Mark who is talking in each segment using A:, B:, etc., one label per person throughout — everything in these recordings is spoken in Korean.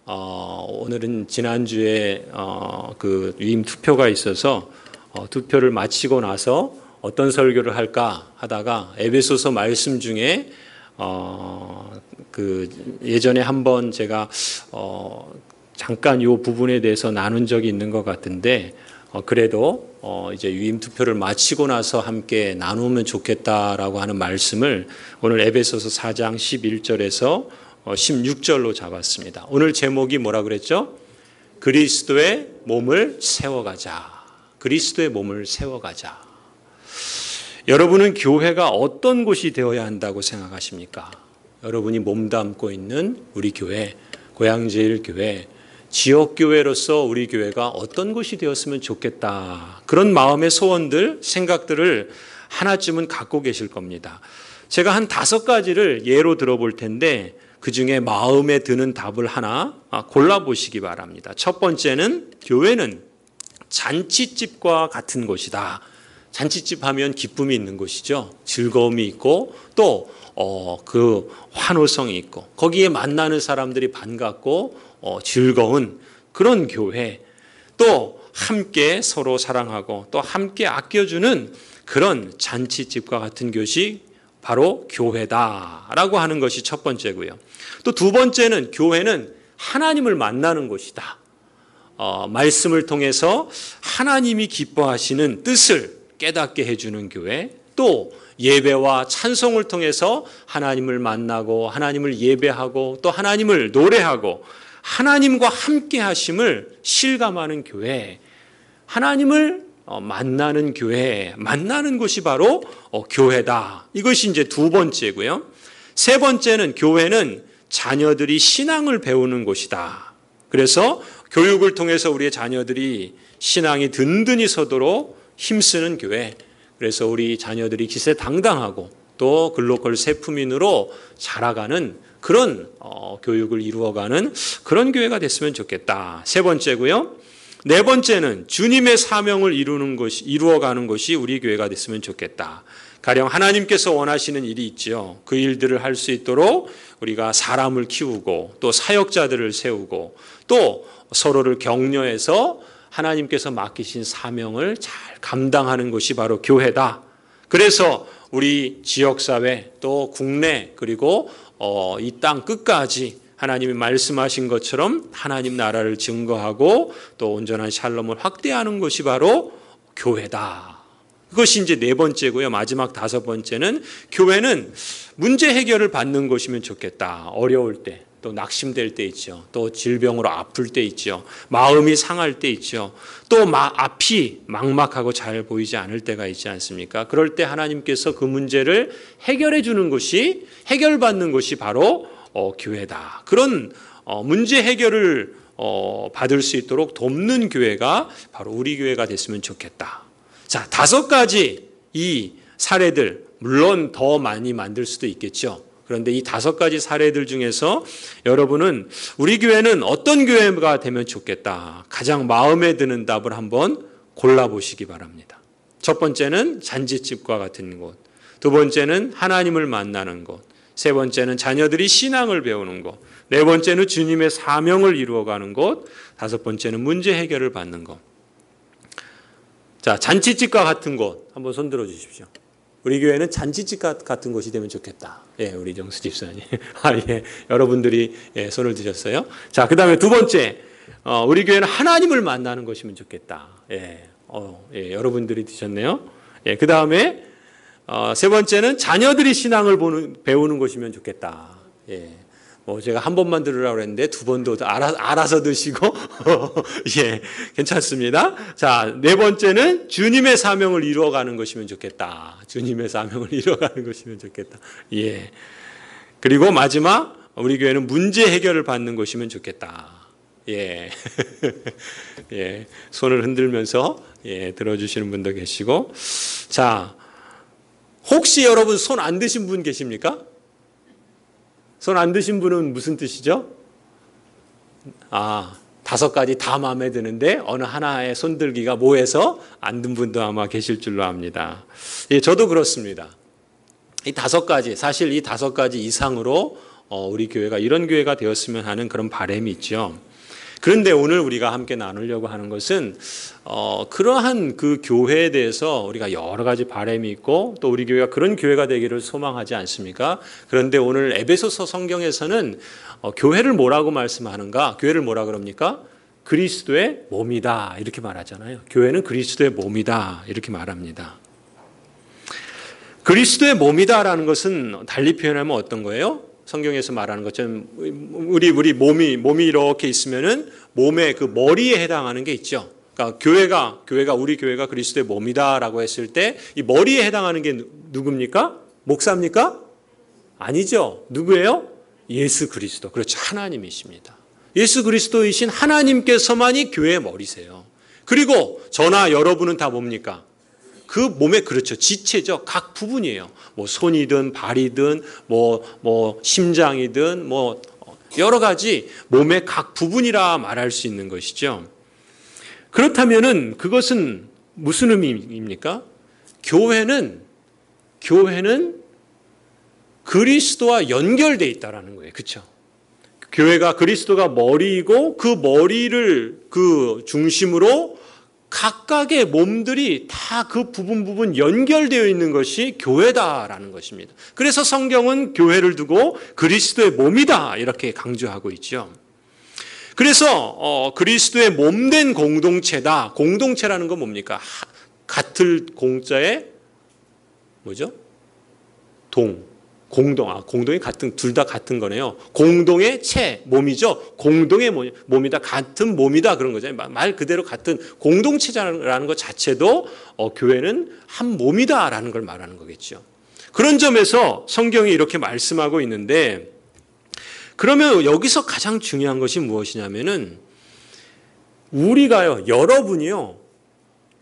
A: 오늘은 지난주에 그 위임 투표가 있어서 투표를 마치고 나서 어떤 설교를 할까 하다가 에베소서 말씀 중에 그 예전에 한번 제가 잠깐 이 부분에 대해서 나눈 적이 있는 것 같은데 그래도 이제 위임 투표를 마치고 나서 함께 나누면 좋겠다라고 하는 말씀을 오늘 에베소서 4장 11절에서 16절로 잡았습니다. 오늘 제목이 뭐라 그랬죠? 그리스도의 몸을 세워가자. 그리스도의 몸을 세워가자. 여러분은 교회가 어떤 곳이 되어야 한다고 생각하십니까? 여러분이 몸담고 있는 우리 교회, 고향제일교회, 지역교회로서 우리 교회가 어떤 곳이 되었으면 좋겠다. 그런 마음의 소원들, 생각들을 하나쯤은 갖고 계실 겁니다. 제가 한 5가지를 예로 들어볼 텐데 그 중에 마음에 드는 답을 하나 골라보시기 바랍니다. 첫 번째는 교회는 잔치집과 같은 곳이다. 잔치집 하면 기쁨이 있는 곳이죠. 즐거움이 있고 또 그 환호성이 있고 거기에 만나는 사람들이 반갑고 즐거운 그런 교회, 또 함께 서로 사랑하고 또 함께 아껴주는 그런 잔치집과 같은 곳이 바로 교회다라고 하는 것이 첫 번째고요. 또 두 번째는 교회는 하나님을 만나는 곳이다. 말씀을 통해서 하나님이 기뻐하시는 뜻을 깨닫게 해주는 교회, 또 예배와 찬송을 통해서 하나님을 만나고 하나님을 예배하고 또 하나님을 노래하고 하나님과 함께 하심을 실감하는 교회, 하나님을 만나는 교회, 만나는 곳이 바로 교회다. 이것이 이제 두 번째고요. 세 번째는 교회는 자녀들이 신앙을 배우는 곳이다. 그래서 교육을 통해서 우리의 자녀들이 신앙이 든든히 서도록 힘쓰는 교회, 그래서 우리 자녀들이 기세당당하고 또 글로벌 세품인으로 자라가는 그런 교육을 이루어가는 그런 교회가 됐으면 좋겠다. 세 번째고요. 네 번째는 주님의 사명을 이루어가는 것이 우리 교회가 됐으면 좋겠다. 가령 하나님께서 원하시는 일이 있죠. 그 일들을 할 수 있도록 우리가 사람을 키우고 또 사역자들을 세우고 또 서로를 격려해서 하나님께서 맡기신 사명을 잘 감당하는 것이 바로 교회다. 그래서 우리 지역사회 또 국내 그리고 이 땅 끝까지 하나님이 말씀하신 것처럼 하나님 나라를 증거하고 또 온전한 샬롬을 확대하는 것이 바로 교회다. 그것이 이제 네 번째고요. 마지막 다섯 번째는 교회는 문제 해결을 받는 것이면 좋겠다. 어려울 때, 또 낙심될 때 있죠. 또 질병으로 아플 때 있죠. 마음이 상할 때 있죠. 또 앞이 막막하고 잘 보이지 않을 때가 있지 않습니까? 그럴 때 하나님께서 그 문제를 해결해 주는 것이, 해결받는 것이 바로 교회다. 그런 문제 해결을 받을 수 있도록 돕는 교회가 바로 우리 교회가 됐으면 좋겠다. 자, 5가지 이 사례들, 물론 더 많이 만들 수도 있겠죠. 그런데 이 5가지 사례들 중에서 여러분은 우리 교회는 어떤 교회가 되면 좋겠다. 가장 마음에 드는 답을 한번 골라보시기 바랍니다. 첫 번째는 잔치집과 같은 곳. 두 번째는 하나님을 만나는 곳. 세 번째는 자녀들이 신앙을 배우는 곳. 네 번째는 주님의 사명을 이루어가는 곳. 다섯 번째는 문제 해결을 받는 곳. 자, 잔치집과 같은 곳 한번 손들어 주십시오. 우리 교회는 잔치집 같은 곳이 되면 좋겠다. 예, 우리 정수 집사님. 예, 여러분들이 손을 드셨어요. 자, 그 다음에 두 번째, 우리 교회는 하나님을 만나는 것이면 좋겠다. 예, 여러분들이 드셨네요. 예, 그 다음에 세 번째는 자녀들이 신앙을 배우는 것이면 좋겠다. 예. 제가 한 번만 들으라고 했는데 두 번도 알아서 드시고, 예, 괜찮습니다. 자, 네 번째는 주님의 사명을 이루어가는 것이면 좋겠다. 주님의 사명을 이루어가는 것이면 좋겠다. 예. 그리고 마지막, 우리 교회는 문제 해결을 받는 것이면 좋겠다. 예. 예. 손을 흔들면서, 예, 들어주시는 분도 계시고. 자, 혹시 여러분 손 안 드신 분 계십니까? 손 안 드신 분은 무슨 뜻이죠? 5가지 다 마음에 드는데 어느 하나의 손들기가 모해서 안 든 분도 아마 계실 줄로 압니다. 예, 저도 그렇습니다. 이 5가지, 사실 이 5가지 이상으로 우리 교회가 이런 교회가 되었으면 하는 그런 바람이 있죠. 그런데 오늘 우리가 함께 나누려고 하는 것은 그러한 그 교회에 대해서 우리가 여러 가지 바람이 있고 또 우리 교회가 그런 교회가 되기를 소망하지 않습니까? 그런데 오늘 에베소서 성경에서는 교회를 뭐라고 말씀하는가? 교회를 뭐라 그럽니까? 그리스도의 몸이다 이렇게 말하잖아요. 교회는 그리스도의 몸이다 이렇게 말합니다. 그리스도의 몸이다라는 것은 달리 표현하면 어떤 거예요? 성경에서 말하는 것처럼 우리 몸이 이렇게 있으면은 몸의 그 머리에 해당하는 게 있죠. 그러니까 우리 교회가 그리스도의 몸이다라고 했을 때 이 머리에 해당하는 게 누굽니까? 목사입니까? 아니죠. 누구예요? 예수 그리스도. 그렇죠. 하나님이십니다. 예수 그리스도이신 하나님께서만이 교회의 머리세요. 그리고 저나 여러분은 다 뭡니까? 그 몸의 그렇죠. 지체죠. 각 부분이에요. 뭐 손이든 발이든 뭐 심장이든 뭐 여러 가지 몸의 각 부분이라 말할 수 있는 것이죠. 그렇다면은 그것은 무슨 의미입니까? 교회는 그리스도와 연결되어 있다라는 거예요. 그렇죠? 교회가 그리스도가 머리이고 그 머리를 그 중심으로 각각의 몸들이 다 그 부분 연결되어 있는 것이 교회다라는 것입니다. 그래서 성경은 교회를 두고 그리스도의 몸이다 이렇게 강조하고 있죠. 그래서 그리스도의 몸된 공동체다. 공동체라는 건 뭡니까? 같을 공자에 뭐죠? 공동이 같은 둘 다 같은 거네요. 공동의 체 몸이죠. 공동의 몸이다. 같은 몸이다 그런 거잖아요. 말 그대로 같은 공동체라는 것 자체도 교회는 한 몸이다라는 걸 말하는 거겠죠. 그런 점에서 성경이 이렇게 말씀하고 있는데 그러면 여기서 가장 중요한 것이 무엇이냐면은 우리가요, 여러분이요.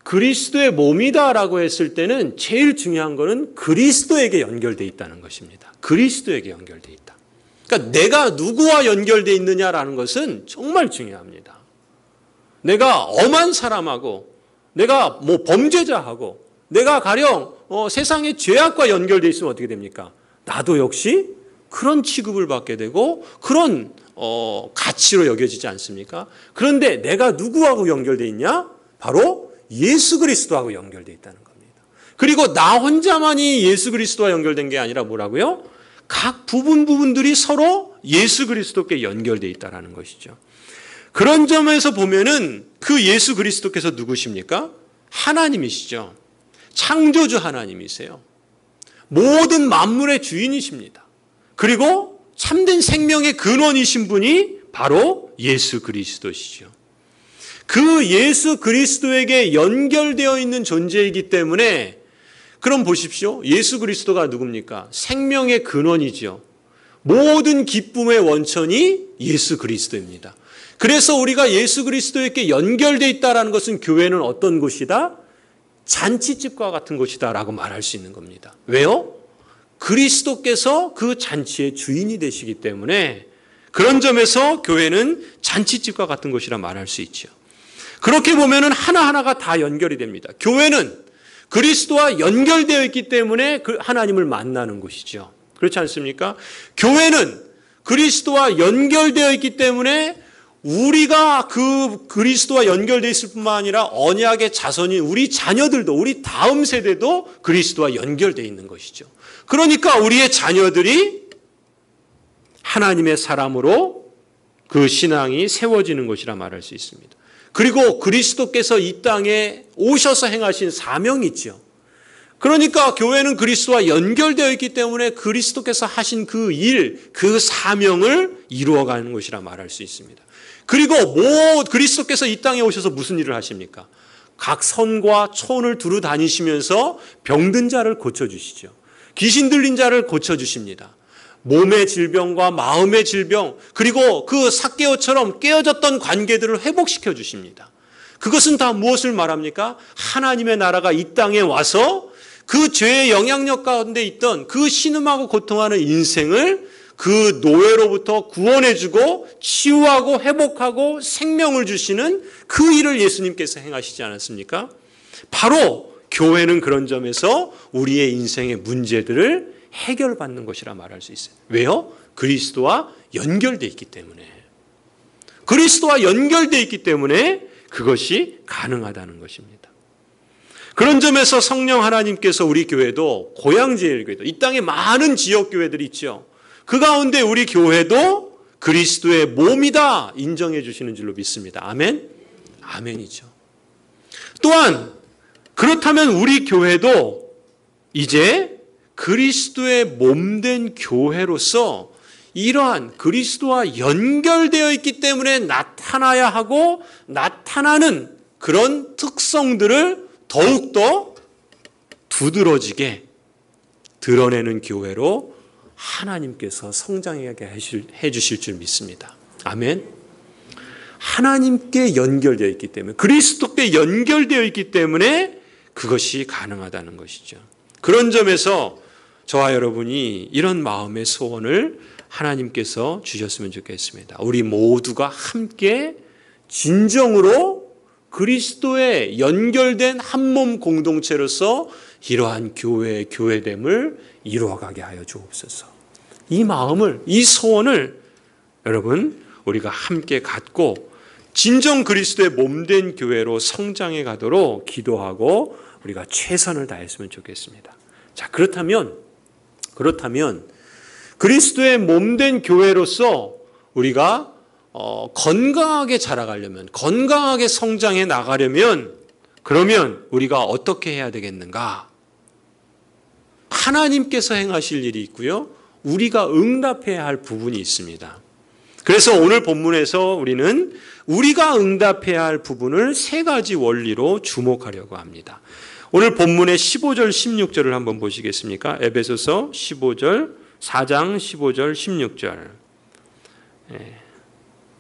A: 그리스도의 몸이다라고 했을 때는 제일 중요한 것은 그리스도에게 연결되어 있다는 것입니다. 그리스도에게 연결되어 있다. 그러니까 내가 누구와 연결되어 있느냐라는 것은 정말 중요합니다. 내가 엄한 사람하고 내가 뭐 범죄자하고 내가 가령 세상의 죄악과 연결되어 있으면 어떻게 됩니까? 나도 역시 그런 취급을 받게 되고 그런 가치로 여겨지지 않습니까? 그런데 내가 누구하고 연결되어 있냐? 바로 예수 그리스도하고 연결되어 있다는 겁니다. 그리고 나 혼자만이 예수 그리스도와 연결된 게 아니라 뭐라고요? 각 부분들이 서로 예수 그리스도께 연결되어 있다는 것이죠. 그런 점에서 보면은 그 예수 그리스도께서 누구십니까? 하나님이시죠. 창조주 하나님이세요. 모든 만물의 주인이십니다. 그리고 참된 생명의 근원이신 분이 바로 예수 그리스도시죠. 그 예수 그리스도에게 연결되어 있는 존재이기 때문에 그럼 보십시오. 예수 그리스도가 누굽니까? 생명의 근원이죠. 모든 기쁨의 원천이 예수 그리스도입니다. 그래서 우리가 예수 그리스도에게 연결되어 있다는 것은 교회는 어떤 곳이다? 잔치집과 같은 곳이다라고 말할 수 있는 겁니다. 왜요? 그리스도께서 그 잔치의 주인이 되시기 때문에 그런 점에서 교회는 잔치집과 같은 곳이라 말할 수 있죠. 그렇게 보면은 하나하나가 다 연결이 됩니다. 교회는 그리스도와 연결되어 있기 때문에 그 하나님을 만나는 곳이죠. 그렇지 않습니까? 교회는 그리스도와 연결되어 있기 때문에 우리가 그 그리스도와 연결되어 있을 뿐만 아니라 언약의 자손인 우리 자녀들도 우리 다음 세대도 그리스도와 연결되어 있는 것이죠. 그러니까 우리의 자녀들이 하나님의 사람으로 그 신앙이 세워지는 것이라 말할 수 있습니다. 그리고 그리스도께서 이 땅에 오셔서 행하신 사명이 있죠. 그러니까 교회는 그리스도와 연결되어 있기 때문에 그리스도께서 하신 그 일, 그 사명을 이루어가는 것이라 말할 수 있습니다. 그리고 그리스도께서 이 땅에 오셔서 무슨 일을 하십니까? 각 선과 촌을 두루 다니시면서 병든 자를 고쳐주시죠. 귀신 들린 자를 고쳐주십니다. 몸의 질병과 마음의 질병 그리고 그 삭개오처럼 깨어졌던 관계들을 회복시켜 주십니다. 그것은 다 무엇을 말합니까? 하나님의 나라가 이 땅에 와서 그 죄의 영향력 가운데 있던 그 신음하고 고통하는 인생을 그 노예로부터 구원해주고 치유하고 회복하고 생명을 주시는 그 일을 예수님께서 행하시지 않았습니까? 바로 교회는 그런 점에서 우리의 인생의 문제들을 해결받는 것이라 말할 수 있어요. 왜요? 그리스도와 연결되어 있기 때문에. 그리스도와 연결되어 있기 때문에 그것이 가능하다는 것입니다. 그런 점에서 성령 하나님께서 우리 교회도 고향제일교회도 이 땅에 많은 지역교회들이 있죠. 그 가운데 우리 교회도 그리스도의 몸이다 인정해 주시는 줄로 믿습니다. 아멘? 아멘이죠. 또한 그렇다면 우리 교회도 이제 그리스도의 몸된 교회로서 이러한 그리스도와 연결되어 있기 때문에 나타나야 하고 나타나는 그런 특성들을 더욱더 두드러지게 드러내는 교회로 하나님께서 성장하게 해주실 줄 믿습니다. 아멘. 하나님께 연결되어 있기 때문에 그리스도께 연결되어 있기 때문에 그것이 가능하다는 것이죠. 그런 점에서 저와 여러분이 이런 마음의 소원을 하나님께서 주셨으면 좋겠습니다. 우리 모두가 함께 진정으로 그리스도에 연결된 한몸 공동체로서 이러한 교회의 교회됨을 이루어가게 하여 주옵소서. 이 마음을, 이 소원을 여러분 우리가 함께 갖고 진정 그리스도의 몸된 교회로 성장해 가도록 기도하고 우리가 최선을 다했으면 좋겠습니다. 자, 그렇다면 그리스도의 몸된 교회로서 우리가 건강하게 자라가려면, 건강하게 성장해 나가려면 그러면 우리가 어떻게 해야 되겠는가? 하나님께서 행하실 일이 있고요. 우리가 응답해야 할 부분이 있습니다. 그래서 오늘 본문에서 우리는 우리가 응답해야 할 부분을 세 가지 원리로 주목하려고 합니다. 오늘 본문의 15절, 16절을 한번 보시겠습니까? 에베소서 15절, 4장 15절, 16절.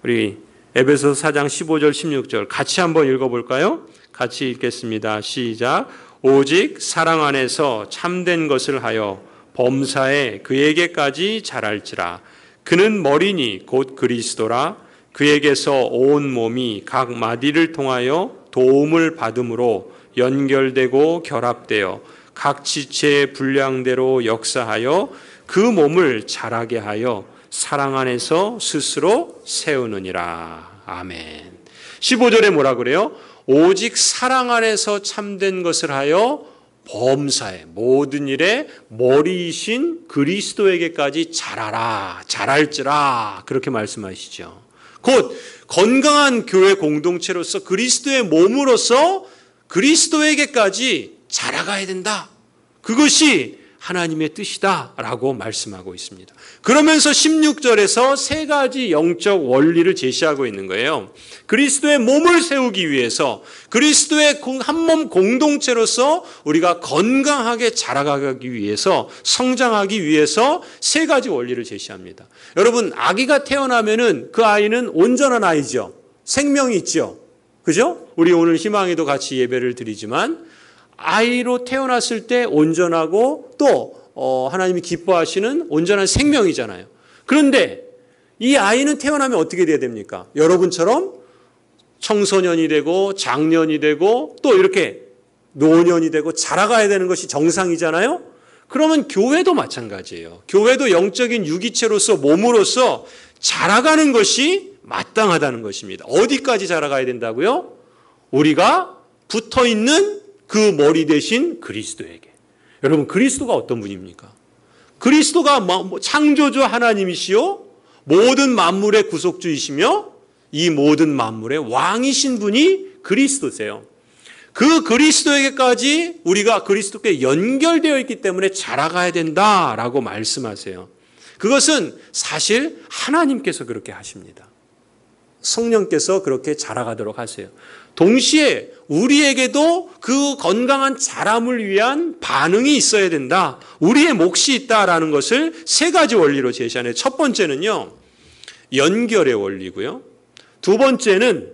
A: 우리 에베소서 4장 15절, 16절 같이 한번 읽어볼까요? 같이 읽겠습니다. 시작. 오직 사랑 안에서 참된 것을 하여 범사에 그에게까지 자랄지라. 그는 머리니 곧 그리스도라. 그에게서 온 몸이 각 마디를 통하여 도움을 받음으로 연결되고 결합되어 각 지체의 분량대로 역사하여 그 몸을 자라게 하여 사랑 안에서 스스로 세우느니라. 아멘. 15절에 뭐라 그래요? 오직 사랑 안에서 참된 것을 하여 범사에 모든 일에 머리이신 그리스도에게까지 자라라, 자랄지라 그렇게 말씀하시죠. 곧 건강한 교회 공동체로서 그리스도의 몸으로서 그리스도에게까지 자라가야 된다. 그것이 하나님의 뜻이다라고 말씀하고 있습니다. 그러면서 16절에서 세 가지 영적 원리를 제시하고 있는 거예요. 그리스도의 몸을 세우기 위해서 그리스도의 한몸 공동체로서 우리가 건강하게 자라가기 위해서 성장하기 위해서 세 가지 원리를 제시합니다. 여러분 아기가 태어나면은 그 아이는 온전한 아이죠. 생명이 있죠. 그죠? 우리 오늘 희망에도 같이 예배를 드리지만 아이로 태어났을 때 온전하고 또 하나님이 기뻐하시는 온전한 생명이잖아요. 그런데 이 아이는 태어나면 어떻게 돼야 됩니까? 여러분처럼 청소년이 되고 장년이 되고 또 이렇게 노년이 되고 자라가야 되는 것이 정상이잖아요. 그러면 교회도 마찬가지예요. 교회도 영적인 유기체로서 몸으로서 자라가는 것이 마땅하다는 것입니다. 어디까지 자라가야 된다고요? 우리가 붙어있는 그 머리 대신 그리스도에게. 여러분 그리스도가 어떤 분입니까? 그리스도가 창조주 하나님이시요 모든 만물의 구속주이시며 이 모든 만물의 왕이신 분이 그리스도세요. 그 그리스도에게까지 우리가 그리스도께 연결되어 있기 때문에 자라가야 된다라고 말씀하세요. 그것은 사실 하나님께서 그렇게 하십니다. 성령께서 그렇게 자라가도록 하세요. 동시에 우리에게도 그 건강한 자람을 위한 반응이 있어야 된다. 우리의 몫이 있다라는 것을 세 가지 원리로 제시하네요. 첫 번째는요. 연결의 원리고요. 두 번째는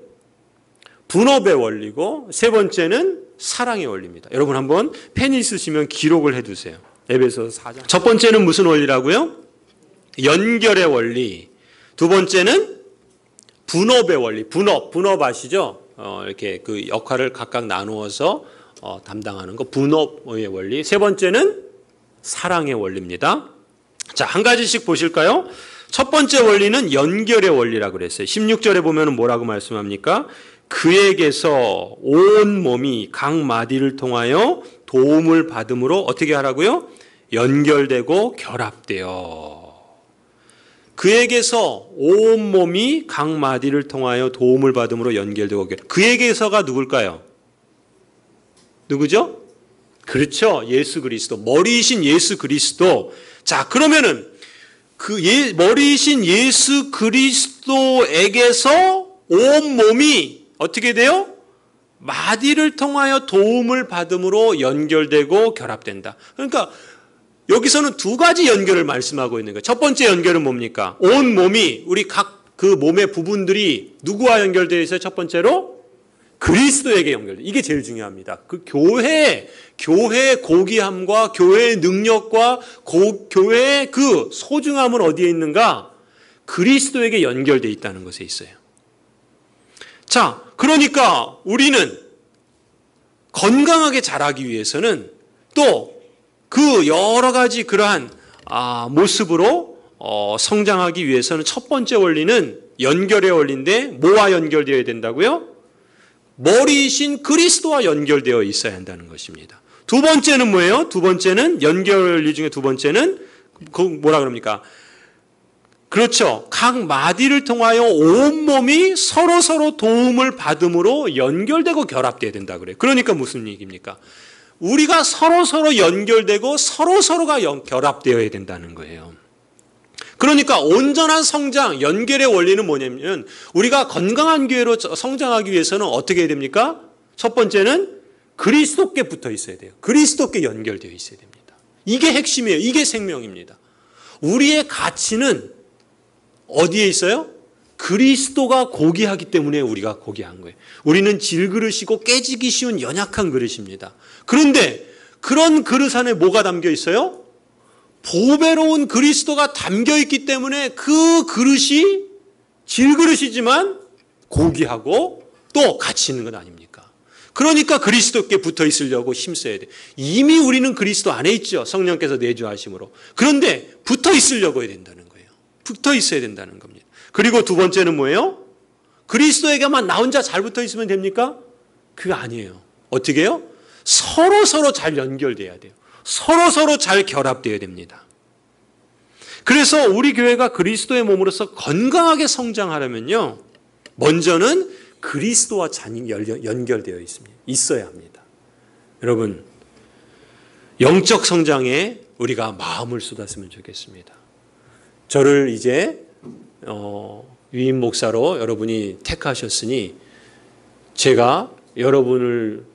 A: 분업의 원리고 세 번째는 사랑의 원리입니다. 여러분 한번 펜 있으시면 기록을 해두세요. 에베소서 4장. 첫 번째는 무슨 원리라고요? 연결의 원리. 두 번째는 분업의 원리. 분업 아시죠? 이렇게 그 역할을 각각 나누어서 담당하는 거. 분업의 원리. 세 번째는 사랑의 원리입니다. 자, 한 가지씩 보실까요? 첫 번째 원리는 연결의 원리라고 그랬어요. 16절에 보면 뭐라고 말씀합니까? 그에게서 온 몸이 각 마디를 통하여 도움을 받음으로 어떻게 하라고요? 연결되고 결합되어. 그에게서 온 몸이 각 마디를 통하여 도움을 받음으로 연결되고 결합. 그에게서가 누굴까요? 누구죠? 그렇죠. 예수 그리스도. 머리이신 예수 그리스도. 자, 그러면은 머리이신 예수 그리스도에게서 온 몸이 어떻게 돼요? 마디를 통하여 도움을 받음으로 연결되고 결합된다. 그러니까 여기서는 두 가지 연결을 말씀하고 있는 거예요. 첫 번째 연결은 뭡니까? 온 몸이 우리 각 그 몸의 부분들이 누구와 연결되어 있어요? 첫 번째로 그리스도에게 연결돼. 이게 제일 중요합니다. 그 교회의 고귀함과 교회의 능력과 교회의 그 소중함은 어디에 있는가? 그리스도에게 연결되어 있다는 것에 있어요. 자, 그러니까 우리는 건강하게 자라기 위해서는 또 그 여러 가지 그러한 모습으로 성장하기 위해서는 첫 번째 원리는 연결의 원리인데 뭐와 연결되어야 된다고요? 머리이신 그리스도와 연결되어 있어야 한다는 것입니다. 두 번째는 뭐예요? 두 번째는 연결 중에 두 번째는 뭐라 그럽니까? 그렇죠. 각 마디를 통하여 온몸이 서로 도움을 받음으로 연결되고 결합되어야 된다 그래요. 그러니까 무슨 얘기입니까? 우리가 서로 연결되고 서로가 결합되어야 된다는 거예요. 그러니까 온전한 성장, 연결의 원리는 뭐냐면 우리가 건강한 교회로 성장하기 위해서는 어떻게 해야 됩니까? 첫 번째는 그리스도께 붙어 있어야 돼요. 그리스도께 연결되어 있어야 됩니다. 이게 핵심이에요. 이게 생명입니다. 우리의 가치는 어디에 있어요? 그리스도가 고귀하기 때문에 우리가 고귀한 거예요. 우리는 질그릇이고 깨지기 쉬운 연약한 그릇입니다. 그런데 그런 그릇 안에 뭐가 담겨 있어요? 보배로운 그리스도가 담겨 있기 때문에 그 그릇이 질그릇이지만 고귀하고 또 가치 있는 건 아닙니까? 그러니까 그리스도께 붙어 있으려고 힘써야 돼요. 이미 우리는 그리스도 안에 있죠. 성령께서 내주하심으로. 그런데 붙어 있으려고 해야 된다는 거예요. 붙어 있어야 된다는 겁니다. 그리고 두 번째는 뭐예요? 그리스도에게만 나 혼자 잘 붙어 있으면 됩니까? 그거 아니에요. 어떻게 해요? 서로 잘 연결돼야 돼요. 서로 잘 결합돼야 됩니다. 그래서 우리 교회가 그리스도의 몸으로서 건강하게 성장하려면요, 먼저는 그리스도와 연결되어 있어야 합니다. 여러분, 영적 성장에 우리가 마음을 쏟았으면 좋겠습니다. 저를 이제 위임 목사로 여러분이 택하셨으니 제가 여러분을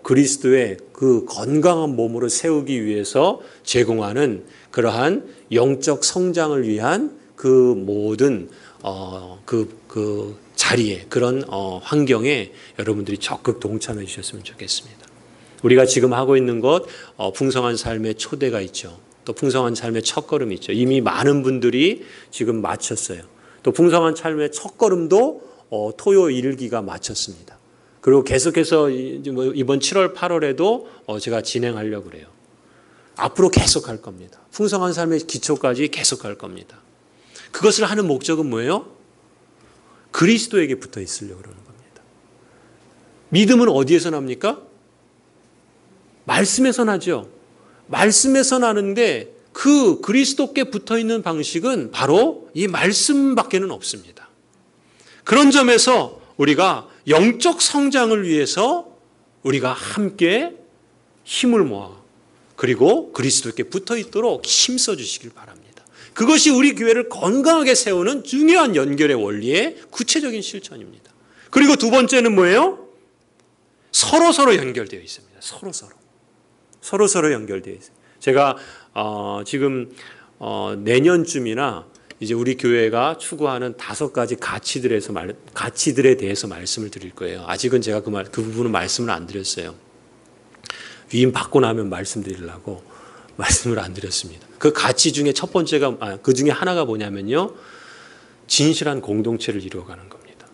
A: 그리스도의 그 건강한 몸으로 세우기 위해서 제공하는 그러한 영적 성장을 위한 그 모든 그 자리에 그런 환경에 여러분들이 적극 동참해 주셨으면 좋겠습니다. 우리가 지금 하고 있는 것 풍성한 삶의 초대가 있죠. 또 풍성한 삶의 첫걸음이 있죠. 이미 많은 분들이 지금 마쳤어요. 또 풍성한 삶의 첫걸음도 토요 일기가 마쳤습니다. 그리고 계속해서 이번 7월, 8월에도 제가 진행하려고 그래요. 앞으로 계속 할 겁니다. 풍성한 삶의 기초까지 계속 할 겁니다. 그것을 하는 목적은 뭐예요? 그리스도에게 붙어 있으려고 그러는 겁니다. 믿음은 어디에서 납니까? 말씀에서 나죠. 말씀에서 나는데 그 그리스도께 붙어 있는 방식은 바로 이 말씀밖에는 없습니다. 그런 점에서 우리가 영적 성장을 위해서 우리가 함께 힘을 모아 그리고 그리스도께 붙어 있도록 힘써 주시길 바랍니다. 그것이 우리 교회를 건강하게 세우는 중요한 연결의 원리의 구체적인 실천입니다. 그리고 두 번째는 뭐예요? 서로 연결되어 있습니다. 서로 연결되어 있어요. 제가 지금 내년쯤이나 이제 우리 교회가 추구하는 5가지 가치들에 대해서 말씀을 드릴 거예요. 아직은 제가 그 부분은 말씀을 안 드렸어요. 위임 받고 나면 말씀드리려고 말씀을 안 드렸습니다. 그 가치 중에 첫 번째가 그 중에 하나가 뭐냐면요, 진실한 공동체를 이루어가는 겁니다.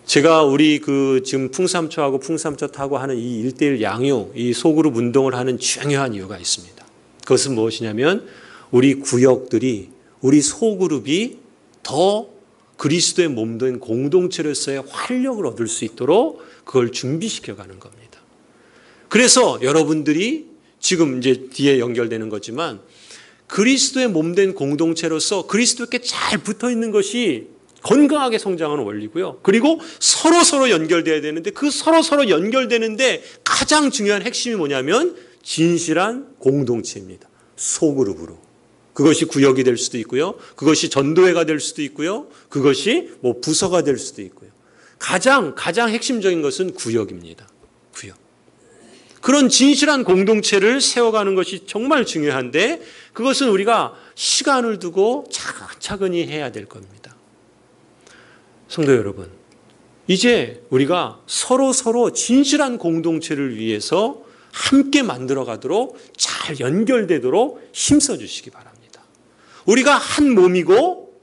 A: 제가 우리 지금 풍삼초하고 풍삼초하고 하는 이 1:1 양육, 이 소그룹 운동을 하는 중요한 이유가 있습니다. 그것은 무엇이냐면 우리 구역들이, 우리 소그룹이 더 그리스도의 몸된 공동체로서의 활력을 얻을 수 있도록 그걸 준비시켜가는 겁니다. 그래서 여러분들이 지금 이제 뒤에 연결되는 거지만 그리스도의 몸된 공동체로서 그리스도께 잘 붙어 있는 것이 건강하게 성장하는 원리고요. 그리고 서로 연결돼야 되는데 그 서로 연결되는데 가장 중요한 핵심이 뭐냐면 진실한 공동체입니다. 소그룹으로. 그것이 구역이 될 수도 있고요. 그것이 전도회가 될 수도 있고요. 그것이 뭐 부서가 될 수도 있고요. 가장 핵심적인 것은 구역입니다. 구역. 그런 진실한 공동체를 세워가는 것이 정말 중요한데 그것은 우리가 시간을 두고 차근차근히 해야 될 겁니다. 성도 여러분, 이제 우리가 서로 진실한 공동체를 위해서 함께 만들어가도록 잘 연결되도록 힘써 주시기 바랍니다. 우리가 한 몸이고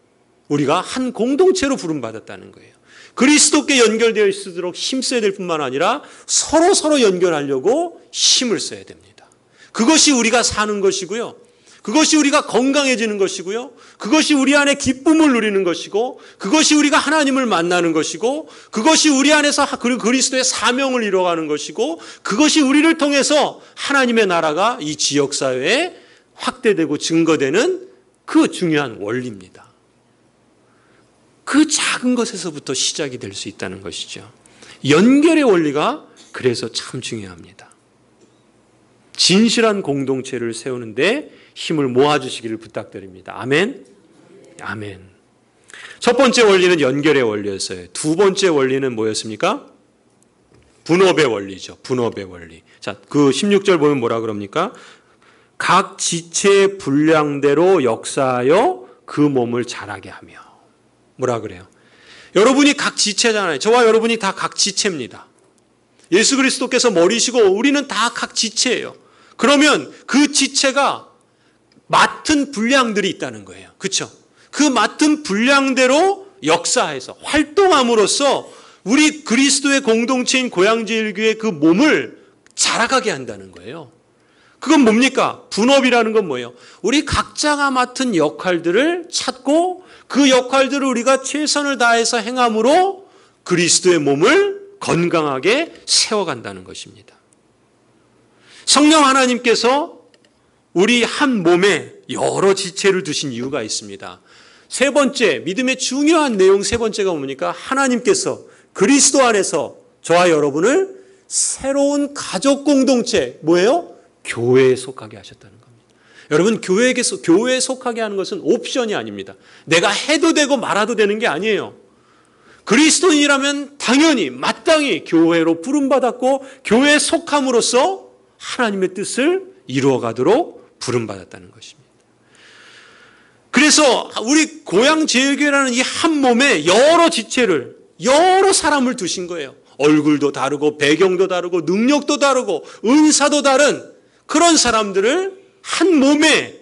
A: 우리가 한 공동체로 부름받았다는 거예요. 그리스도께 연결되어 있도록 힘써야 될 뿐만 아니라 서로 연결하려고 힘을 써야 됩니다. 그것이 우리가 사는 것이고요. 그것이 우리가 건강해지는 것이고요. 그것이 우리 안에 기쁨을 누리는 것이고 그것이 우리가 하나님을 만나는 것이고 그것이 우리 안에서 그리스도의 사명을 이루어가는 것이고 그것이 우리를 통해서 하나님의 나라가 이 지역사회에 확대되고 증거되는 그 중요한 원리입니다. 그 작은 것에서부터 시작이 될 수 있다는 것이죠. 연결의 원리가 그래서 참 중요합니다. 진실한 공동체를 세우는데 힘을 모아주시기를 부탁드립니다. 아멘. 아멘. 첫 번째 원리는 연결의 원리였어요. 두 번째 원리는 뭐였습니까? 분업의 원리죠. 분업의 원리. 자, 그 16절 보면 뭐라 그럽니까? 각 지체의 분량대로 역사하여 그 몸을 자라게 하며. 뭐라 그래요? 여러분이 각 지체잖아요. 저와 여러분이 다 각 지체입니다. 예수 그리스도께서 머리시고 우리는 다 각 지체예요. 그러면 그 지체가 맡은 분량들이 있다는 거예요. 그렇죠? 그 맡은 분량대로 역사해서 활동함으로써 우리 그리스도의 공동체인 고양제일교회 그 몸을 자라가게 한다는 거예요. 그건 뭡니까? 분업이라는 건 뭐예요? 우리 각자가 맡은 역할들을 찾고 그 역할들을 우리가 최선을 다해서 행함으로 그리스도의 몸을 건강하게 세워간다는 것입니다. 성령 하나님께서 우리 한 몸에 여러 지체를 두신 이유가 있습니다. 세 번째, 믿음의 중요한 내용 세 번째가 뭡니까? 하나님께서 그리스도 안에서 저와 여러분을 새로운 가족 공동체, 뭐예요? 교회에 속하게 하셨다는 겁니다. 여러분, 교회에 속하게 하는 것은 옵션이 아닙니다. 내가 해도 되고 말아도 되는 게 아니에요. 그리스도인이라면 당연히 마땅히 교회로 부름받았고 교회에 속함으로써 하나님의 뜻을 이루어가도록 부름받았다는 것입니다. 그래서 우리 고양제일교회라는 이 한 몸에 여러 지체를, 여러 사람을 두신 거예요. 얼굴도 다르고 배경도 다르고 능력도 다르고 은사도 다른 그런 사람들을 한 몸에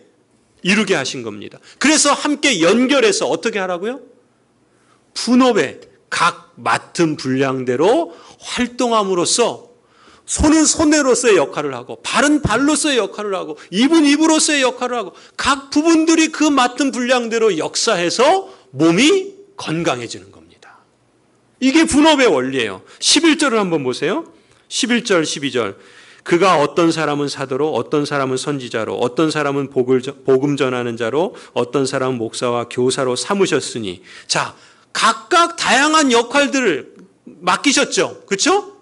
A: 이루게 하신 겁니다. 그래서 함께 연결해서 어떻게 하라고요? 분업에 각 맡은 분량대로 활동함으로써 손은 손으로서의 역할을 하고 발은 발로서의 역할을 하고 입은 입으로서의 역할을 하고 각 부분들이 그 맡은 분량대로 역사해서 몸이 건강해지는 겁니다. 이게 분업의 원리예요. 11절을 한번 보세요. 11절 12절 그가 어떤 사람은 사도로 어떤 사람은 선지자로 어떤 사람은 복음 전하는 자로 어떤 사람은 목사와 교사로 삼으셨으니 자 각각 다양한 역할들을 맡기셨죠. 그렇죠?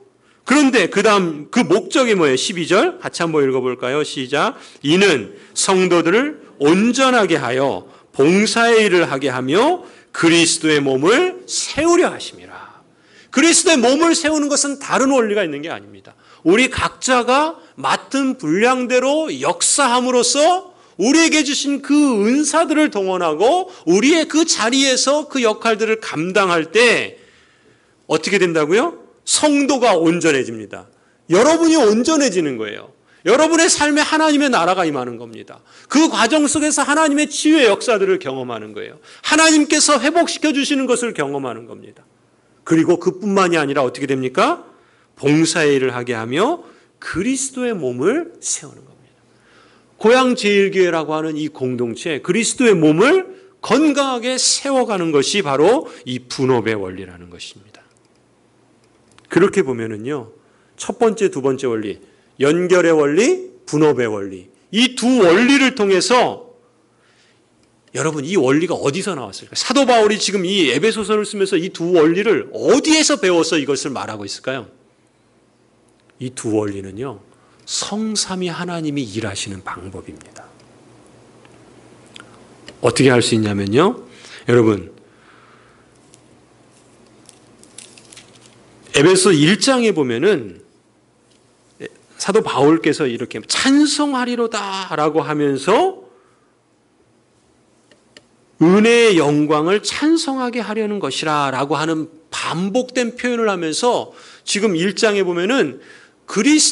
A: 그런데 그 다음 그 목적이 뭐예요? 12절 같이 한번 읽어볼까요? 시작. 이는 성도들을 온전하게 하여 봉사의 일을 하게 하며 그리스도의 몸을 세우려 하심이라. 그리스도의 몸을 세우는 것은 다른 원리가 있는 게 아닙니다. 우리 각자가 맡은 분량대로 역사함으로써 우리에게 주신 그 은사들을 동원하고 우리의 그 자리에서 그 역할들을 감당할 때 어떻게 된다고요? 성도가 온전해집니다. 여러분이 온전해지는 거예요. 여러분의 삶에 하나님의 나라가 임하는 겁니다. 그 과정 속에서 하나님의 치유의 역사들을 경험하는 거예요. 하나님께서 회복시켜 주시는 것을 경험하는 겁니다. 그리고 그뿐만이 아니라 어떻게 됩니까? 봉사의 일을 하게 하며 그리스도의 몸을 세우는 겁니다. 고향제일교회라고 하는 이 공동체, 그리스도의 몸을 건강하게 세워가는 것이 바로 이 분업의 원리라는 것입니다. 그렇게 보면은요, 첫 번째, 두 번째 원리, 연결의 원리, 분업의 원리, 이 두 원리를 통해서 여러분, 이 원리가 어디서 나왔을까요? 사도 바울이 지금 이 에베소서를 쓰면서 이 두 원리를 어디에서 배워서 이것을 말하고 있을까요? 이 두 원리는요, 성삼위 하나님이 일하시는 방법입니다. 어떻게 할 수 있냐면요, 여러분, 에베소 1장에 보면은 사도 바울께서 이렇게 찬송하리로다라고 하면서 은혜의 영광을 찬송하게 하려는 것이라라고 하는 반복된 표현을 하면서 지금 1장에 보면은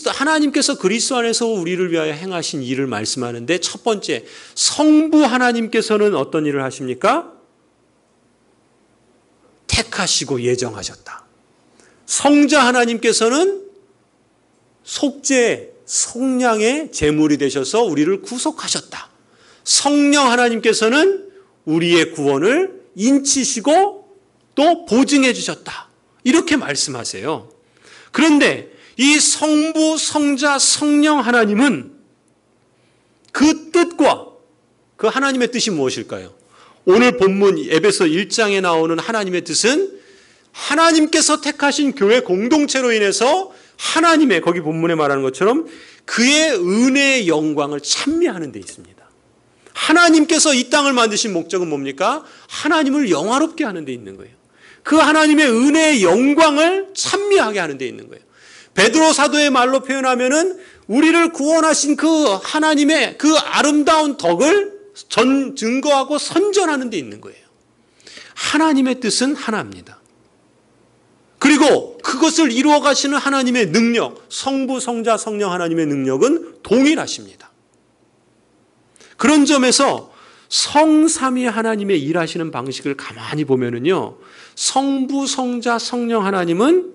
A: 하나님께서 그리스도 안에서 우리를 위하여 행하신 일을 말씀하는데, 첫 번째, 성부 하나님께서는 어떤 일을 하십니까? 택하시고 예정하셨다. 성자 하나님께서는 속죄, 속량의 제물이 되셔서 우리를 구속하셨다. 성령 하나님께서는 우리의 구원을 인치시고 또 보증해 주셨다. 이렇게 말씀하세요. 그런데 이 성부, 성자, 성령 하나님은 그 뜻과 그 하나님의 뜻이 무엇일까요? 오늘 본문 에베소 1장에 나오는 하나님의 뜻은 하나님께서 택하신 교회 공동체로 인해서 하나님의, 거기 본문에 말하는 것처럼 그의 은혜의 영광을 찬미하는 데 있습니다. 하나님께서 이 땅을 만드신 목적은 뭡니까? 하나님을 영화롭게 하는 데 있는 거예요. 그 하나님의 은혜의 영광을 찬미하게 하는 데 있는 거예요. 베드로 사도의 말로 표현하면은 우리를 구원하신 그 하나님의 그 아름다운 덕을 증거하고 선전하는 데 있는 거예요. 하나님의 뜻은 하나입니다. 그리고 그것을 이루어 가시는 하나님의 능력, 성부, 성자, 성령 하나님의 능력은 동일하십니다. 그런 점에서 성삼위 하나님의 일하시는 방식을 가만히 보면은요, 성부, 성자, 성령 하나님은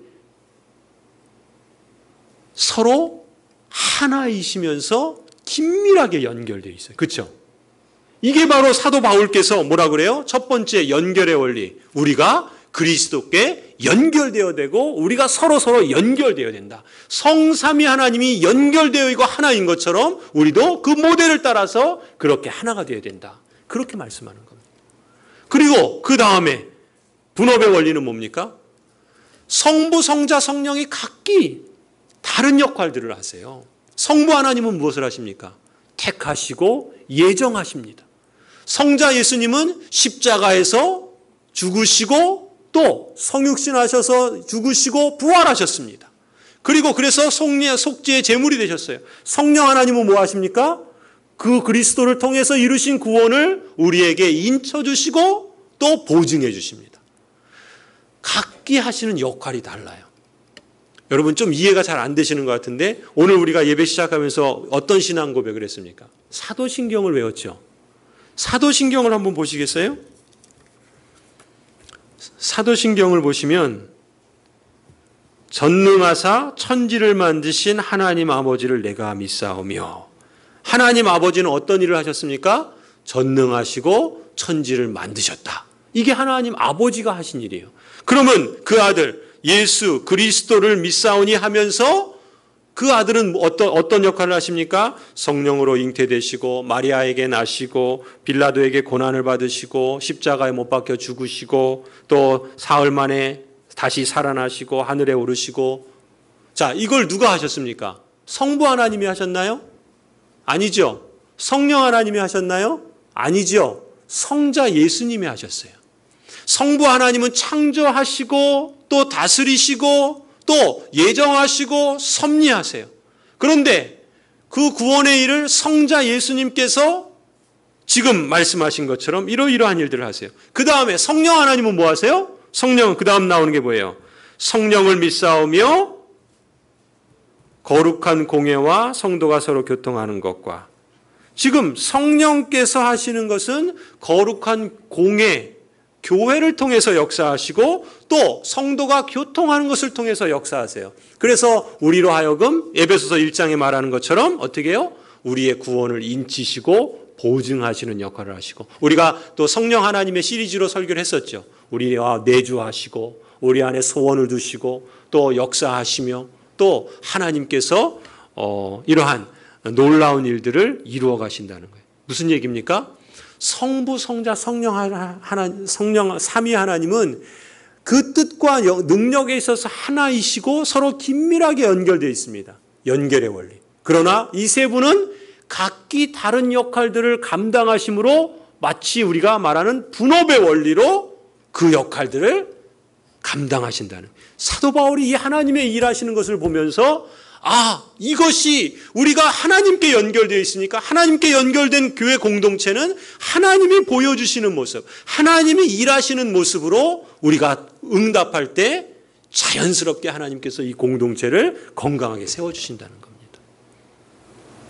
A: 서로 하나이시면서 긴밀하게 연결되어 있어요. 그렇죠? 이게 바로 사도 바울께서 뭐라 그래요? 첫 번째 연결의 원리, 우리가 그리스도께 연결되어야 되고 우리가 서로 연결되어야 된다. 성삼위 하나님이 연결되어 있고 하나인 것처럼 우리도 그 모델을 따라서 그렇게 하나가 되어야 된다. 그렇게 말씀하는 겁니다. 그리고 그 다음에 분업의 원리는 뭡니까? 성부, 성자, 성령이 각기 다른 역할들을 하세요. 성부 하나님은 무엇을 하십니까? 택하시고 예정하십니다. 성자 예수님은 십자가에서 죽으시고 또 성육신 하셔서 죽으시고 부활하셨습니다. 그리고 그래서 속죄의 제물이 되셨어요. 성령 하나님은 뭐 하십니까? 그 그리스도를 통해서 이루신 구원을 우리에게 인쳐주시고 또 보증해 주십니다. 각기 하시는 역할이 달라요. 여러분 좀 이해가 잘 안 되시는 것 같은데, 오늘 우리가 예배 시작하면서 어떤 신앙 고백을 했습니까? 사도신경을 외웠죠. 사도신경을 한번 보시겠어요? 사도신경을 보시면 전능하사 천지를 만드신 하나님 아버지를 내가 믿사오며, 하나님 아버지는 어떤 일을 하셨습니까? 전능하시고 천지를 만드셨다. 이게 하나님 아버지가 하신 일이에요. 그러면 그 아들 예수 그리스도를 믿사오니 하면서 그 아들은 어떤 역할을 하십니까? 성령으로 잉태되시고 마리아에게 나시고 빌라도에게 고난을 받으시고 십자가에 못 박혀 죽으시고 또 사흘 만에 다시 살아나시고 하늘에 오르시고. 자, 이걸 누가 하셨습니까? 성부 하나님이 하셨나요? 아니죠. 성령 하나님이 하셨나요? 아니죠. 성자 예수님이 하셨어요. 성부 하나님은 창조하시고 또 다스리시고 또 예정하시고 섭리하세요. 그런데 그 구원의 일을 성자 예수님께서 지금 말씀하신 것처럼 이러이러한 일들을 하세요. 그 다음에 성령 하나님은 뭐 하세요? 성령은 그 다음 나오는 게 뭐예요? 성령을 믿사오며 거룩한 공예와 성도가 서로 교통하는 것과. 지금 성령께서 하시는 것은 거룩한 공예, 교회를 통해서 역사하시고 또 성도가 교통하는 것을 통해서 역사하세요. 그래서 우리로 하여금 에베소서 1장에 말하는 것처럼 어떻게 해요? 우리의 구원을 인치시고 보증하시는 역할을 하시고, 우리가 또 성령 하나님의 시리즈로 설교를 했었죠. 우리와 내주하시고 우리 안에 소원을 두시고 또 역사하시며 또 하나님께서 이러한 놀라운 일들을 이루어 가신다는 거예요. 무슨 얘기입니까? 성부, 성자, 성령 삼위 하나님은 그 뜻과 능력에 있어서 하나이시고 서로 긴밀하게 연결되어 있습니다. 연결의 원리. 그러나 이 세 분은 각기 다른 역할들을 감당하심으로 마치 우리가 말하는 분업의 원리로 그 역할들을 감당하신다는, 사도 바울이 이 하나님의 일하시는 것을 보면서 이것이 우리가 하나님께 연결되어 있으니까 하나님께 연결된 교회 공동체는 하나님이 보여주시는 모습, 하나님이 일하시는 모습으로 우리가 응답할 때 자연스럽게 하나님께서 이 공동체를 건강하게 세워주신다는 겁니다.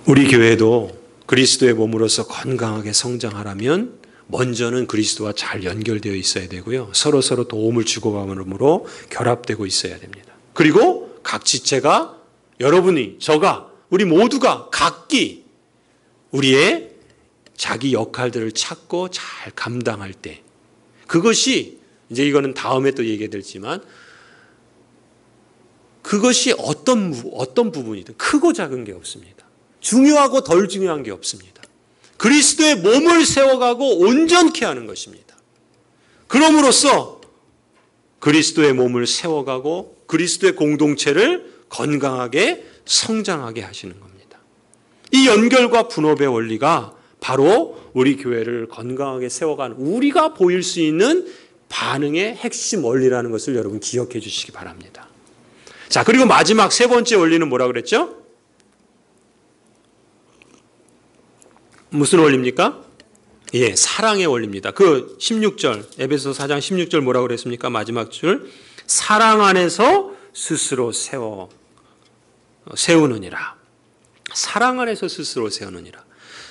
A: 우리 교회도 그리스도의 몸으로서 건강하게 성장하려면 먼저는 그리스도와 잘 연결되어 있어야 되고요. 서로 도움을 주고받음으로 결합되고 있어야 됩니다. 그리고 각 지체가, 여러분이, 우리 모두가 각기 우리의 자기 역할들을 찾고 잘 감당할 때, 그것이 이제 이거는 다음에 또 얘기되지만, 그것이 어떤 부분이든 크고 작은 게 없습니다. 중요하고 덜 중요한 게 없습니다. 그리스도의 몸을 세워가고 온전케 하는 것입니다. 그럼으로써 그리스도의 몸을 세워가고 그리스도의 공동체를 건강하게 성장하게 하시는 겁니다. 이 연결과 분업의 원리가 바로 우리 교회를 건강하게 세워가는, 우리가 보일 수 있는 반응의 핵심 원리라는 것을 여러분 기억해 주시기 바랍니다. 자, 그리고 마지막 세 번째 원리는 뭐라고 그랬죠? 무슨 원리입니까? 사랑의 원리입니다. 그 16절, 에베소 4장 16절 뭐라고 그랬습니까? 마지막 줄. 사랑 안에서 스스로 세우느니라. 사랑 안에서 스스로 세우느니라.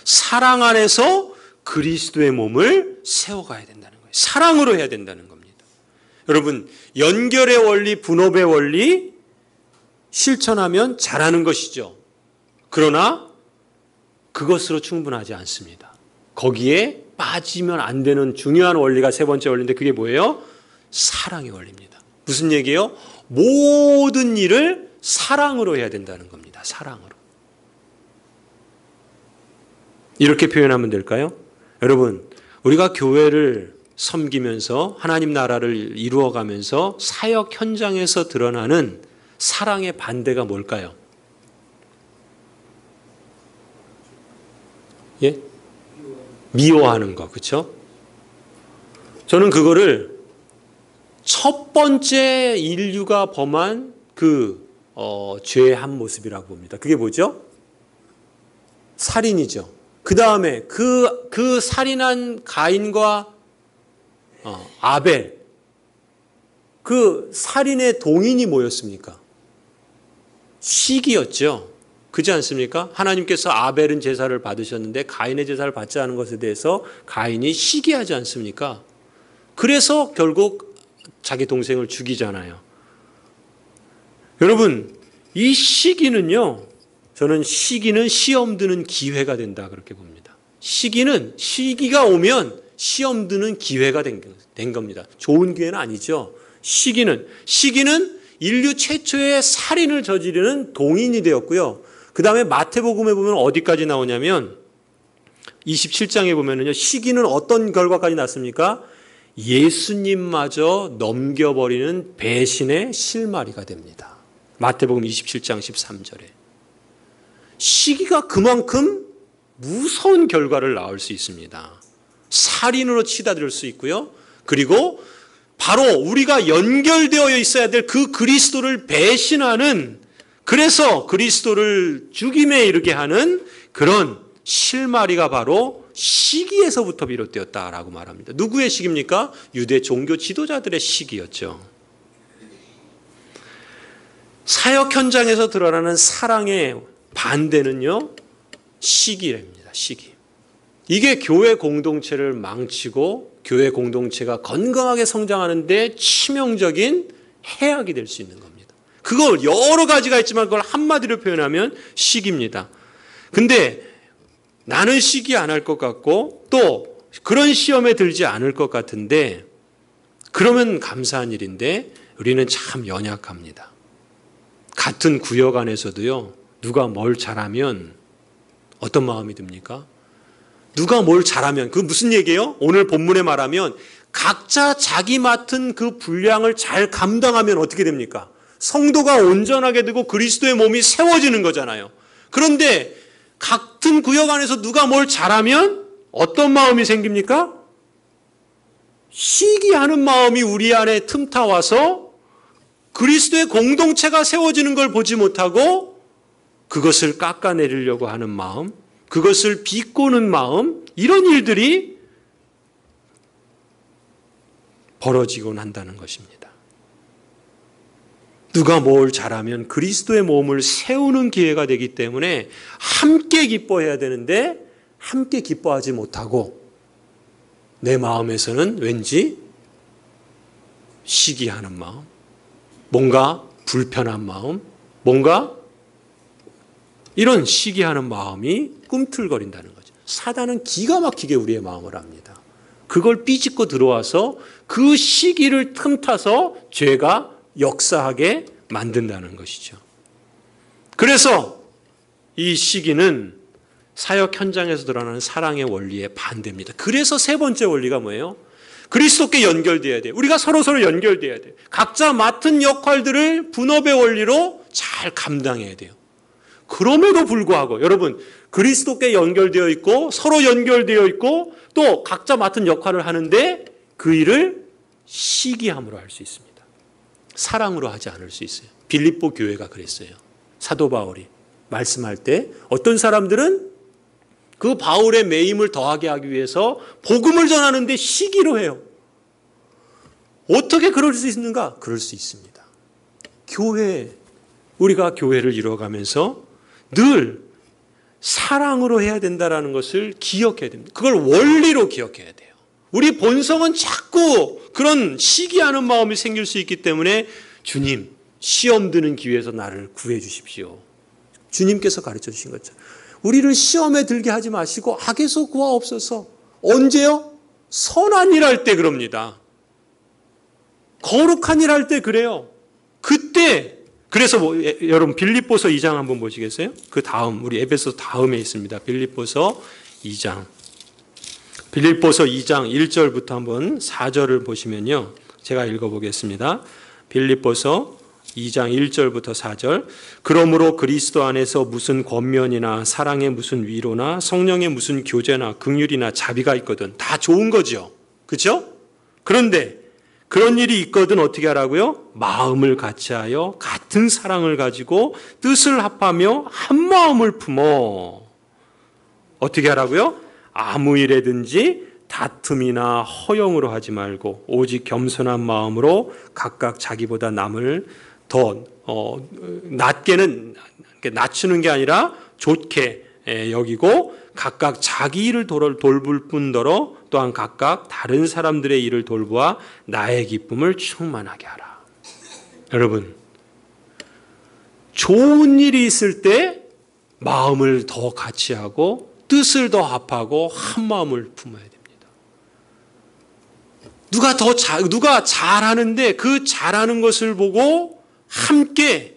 A: 사랑 안에서 그리스도의 몸을 세워가야 된다는 거예요. 사랑으로 해야 된다는 겁니다. 여러분, 연결의 원리, 분업의 원리 실천하면 잘하는 것이죠. 그러나 그것으로 충분하지 않습니다. 거기에 빠지면 안 되는 중요한 원리가 세 번째 원리인데, 그게 뭐예요? 사랑의 원리입니다. 무슨 얘기예요? 모든 일을 사랑으로 해야 된다는 겁니다. 사랑으로. 이렇게 표현하면 될까요? 여러분, 우리가 교회를 섬기면서 하나님 나라를 이루어가면서 사역 현장에서 드러나는 사랑의 반대가 뭘까요? 미워하는 거, 그렇죠? 저는 그거를 첫 번째 인류가 범한 죄의 한 모습이라고 봅니다. 그게 뭐죠? 살인이죠. 그 다음에 그 살인한 가인과 아벨, 그 살인의 동인이 뭐였습니까? 시기였죠. 그렇지 않습니까? 하나님께서 아벨은 제사를 받으셨는데 가인의 제사를 받지 않은 것에 대해서 가인이 시기하지 않습니까? 그래서 결국 자기 동생을 죽이잖아요. 여러분, 이 시기는요, 저는 시기는 시험 드는 기회가 된다 그렇게 봅니다. 시기가 오면 시험 드는 기회가 된 겁니다. 좋은 기회는 아니죠. 시기는 인류 최초의 살인을 저지르는 동인이 되었고요. 그 다음에 마태복음에 보면 어디까지 나오냐면 27장에 보면은요, 시기는 어떤 결과까지 났습니까? 예수님마저 넘겨버리는 배신의 실마리가 됩니다. 마태복음 27장 13절에. 시기가 그만큼 무서운 결과를 낳을 수 있습니다. 살인으로 치닫을 수 있고요. 그리고 바로 우리가 연결되어 있어야 될 그 그리스도를 배신하는, 그래서 그리스도를 죽임에 이르게 하는 그런 실마리가 바로 시기에서부터 비롯되었다라고 말합니다. 누구의 시기입니까? 유대 종교 지도자들의 시기였죠. 사역 현장에서 드러나는 사랑의 반대는요, 시기랍니다. 시기. 이게 교회 공동체를 망치고 교회 공동체가 건강하게 성장하는데 치명적인 해악이 될 수 있는 겁니다. 그거 여러 가지가 있지만 그걸 한마디로 표현하면 시기입니다. 근데 나는 시기 안 할 것 같고 또 그런 시험에 들지 않을 것 같은데 그러면 감사한 일인데 우리는 참 연약합니다. 같은 구역 안에서도요. 누가 뭘 잘하면 어떤 마음이 듭니까? 누가 뭘 잘하면 그 무슨 얘기예요? 오늘 본문에 말하면 각자 자기 맡은 그 분량을 잘 감당하면 어떻게 됩니까? 성도가 온전하게 되고 그리스도의 몸이 세워지는 거잖아요. 그런데 같은 구역 안에서 누가 뭘 잘하면 어떤 마음이 생깁니까? 시기하는 마음이 우리 안에 틈타와서 그리스도의 공동체가 세워지는 걸 보지 못하고 그것을 깎아내리려고 하는 마음, 그것을 비꼬는 마음, 이런 일들이 벌어지곤 한다는 것입니다. 누가 뭘 잘하면 그리스도의 몸을 세우는 기회가 되기 때문에 함께 기뻐해야 되는데 함께 기뻐하지 못하고 내 마음에서는 왠지 시기하는 마음, 뭔가 불편한 마음, 뭔가 이런 시기하는 마음이 꿈틀거린다는 거죠. 사단은 기가 막히게 우리의 마음을 압니다. 그걸 삐짓고 들어와서 그 시기를 틈타서 죄가 역사하게 만든다는 것이죠. 그래서 이 시기는 사역 현장에서 드러나는 사랑의 원리에 반대입니다. 그래서 세 번째 원리가 뭐예요? 그리스도께 연결돼야 돼요. 우리가 서로 연결돼야 돼요. 각자 맡은 역할들을 분업의 원리로 잘 감당해야 돼요. 그럼에도 불구하고 여러분 그리스도께 연결되어 있고 서로 연결되어 있고 또 각자 맡은 역할을 하는데 그 일을 시기함으로 할 수 있습니다. 사랑으로 하지 않을 수 있어요. 빌립보 교회가 그랬어요. 사도 바울이 말씀할 때 어떤 사람들은 그 바울의 매임을 더하게 하기 위해서 복음을 전하는데 시기로 해요. 어떻게 그럴 수 있는가? 그럴 수 있습니다. 우리가 교회를 이루어가면서 늘 사랑으로 해야 된다는 것을 기억해야 됩니다. 그걸 원리로 기억해야 돼요. 우리 본성은 자꾸 그런 시기하는 마음이 생길 수 있기 때문에 주님, 시험 드는 기회에서 나를 구해 주십시오. 주님께서 가르쳐 주신 것처럼 우리를 시험에 들게 하지 마시고 악에서 구하옵소서. 언제요? 선한 일 할 때 그럽니다. 거룩한 일 할 때 그래요. 그때 그래서 여러분 빌립보서 2장 한번 보시겠어요? 그 다음 우리 에베소 다음에 있습니다. 빌립보서 2장. 빌립보서 2장 1절부터 한번 4절을 보시면요. 제가 읽어보겠습니다. 빌립보서 2장 1절부터 4절. 그러므로 그리스도 안에서 무슨 권면이나 사랑의 무슨 위로나 성령의 무슨 교제나 긍휼이나 자비가 있거든. 다 좋은 거죠. 그렇죠? 그런데 그런 일이 있거든 어떻게 하라고요? 마음을 같이하여 같은 사랑을 가지고 뜻을 합하며 한 마음을 품어. 어떻게 하라고요? 아무 일에든지 다툼이나 허영으로 하지 말고 오직 겸손한 마음으로 각각 자기보다 남을 더 낮추는 게 아니라 좋게 여기고 각각 자기 일을 돌볼 뿐더러 또한 각각 다른 사람들의 일을 돌보아 나의 기쁨을 충만하게 하라. 여러분, 좋은 일이 있을 때 마음을 더 같이 하고 뜻을 더 합하고 한 마음을 품어야 됩니다. 누가 잘하는데 그 잘하는 것을 보고 함께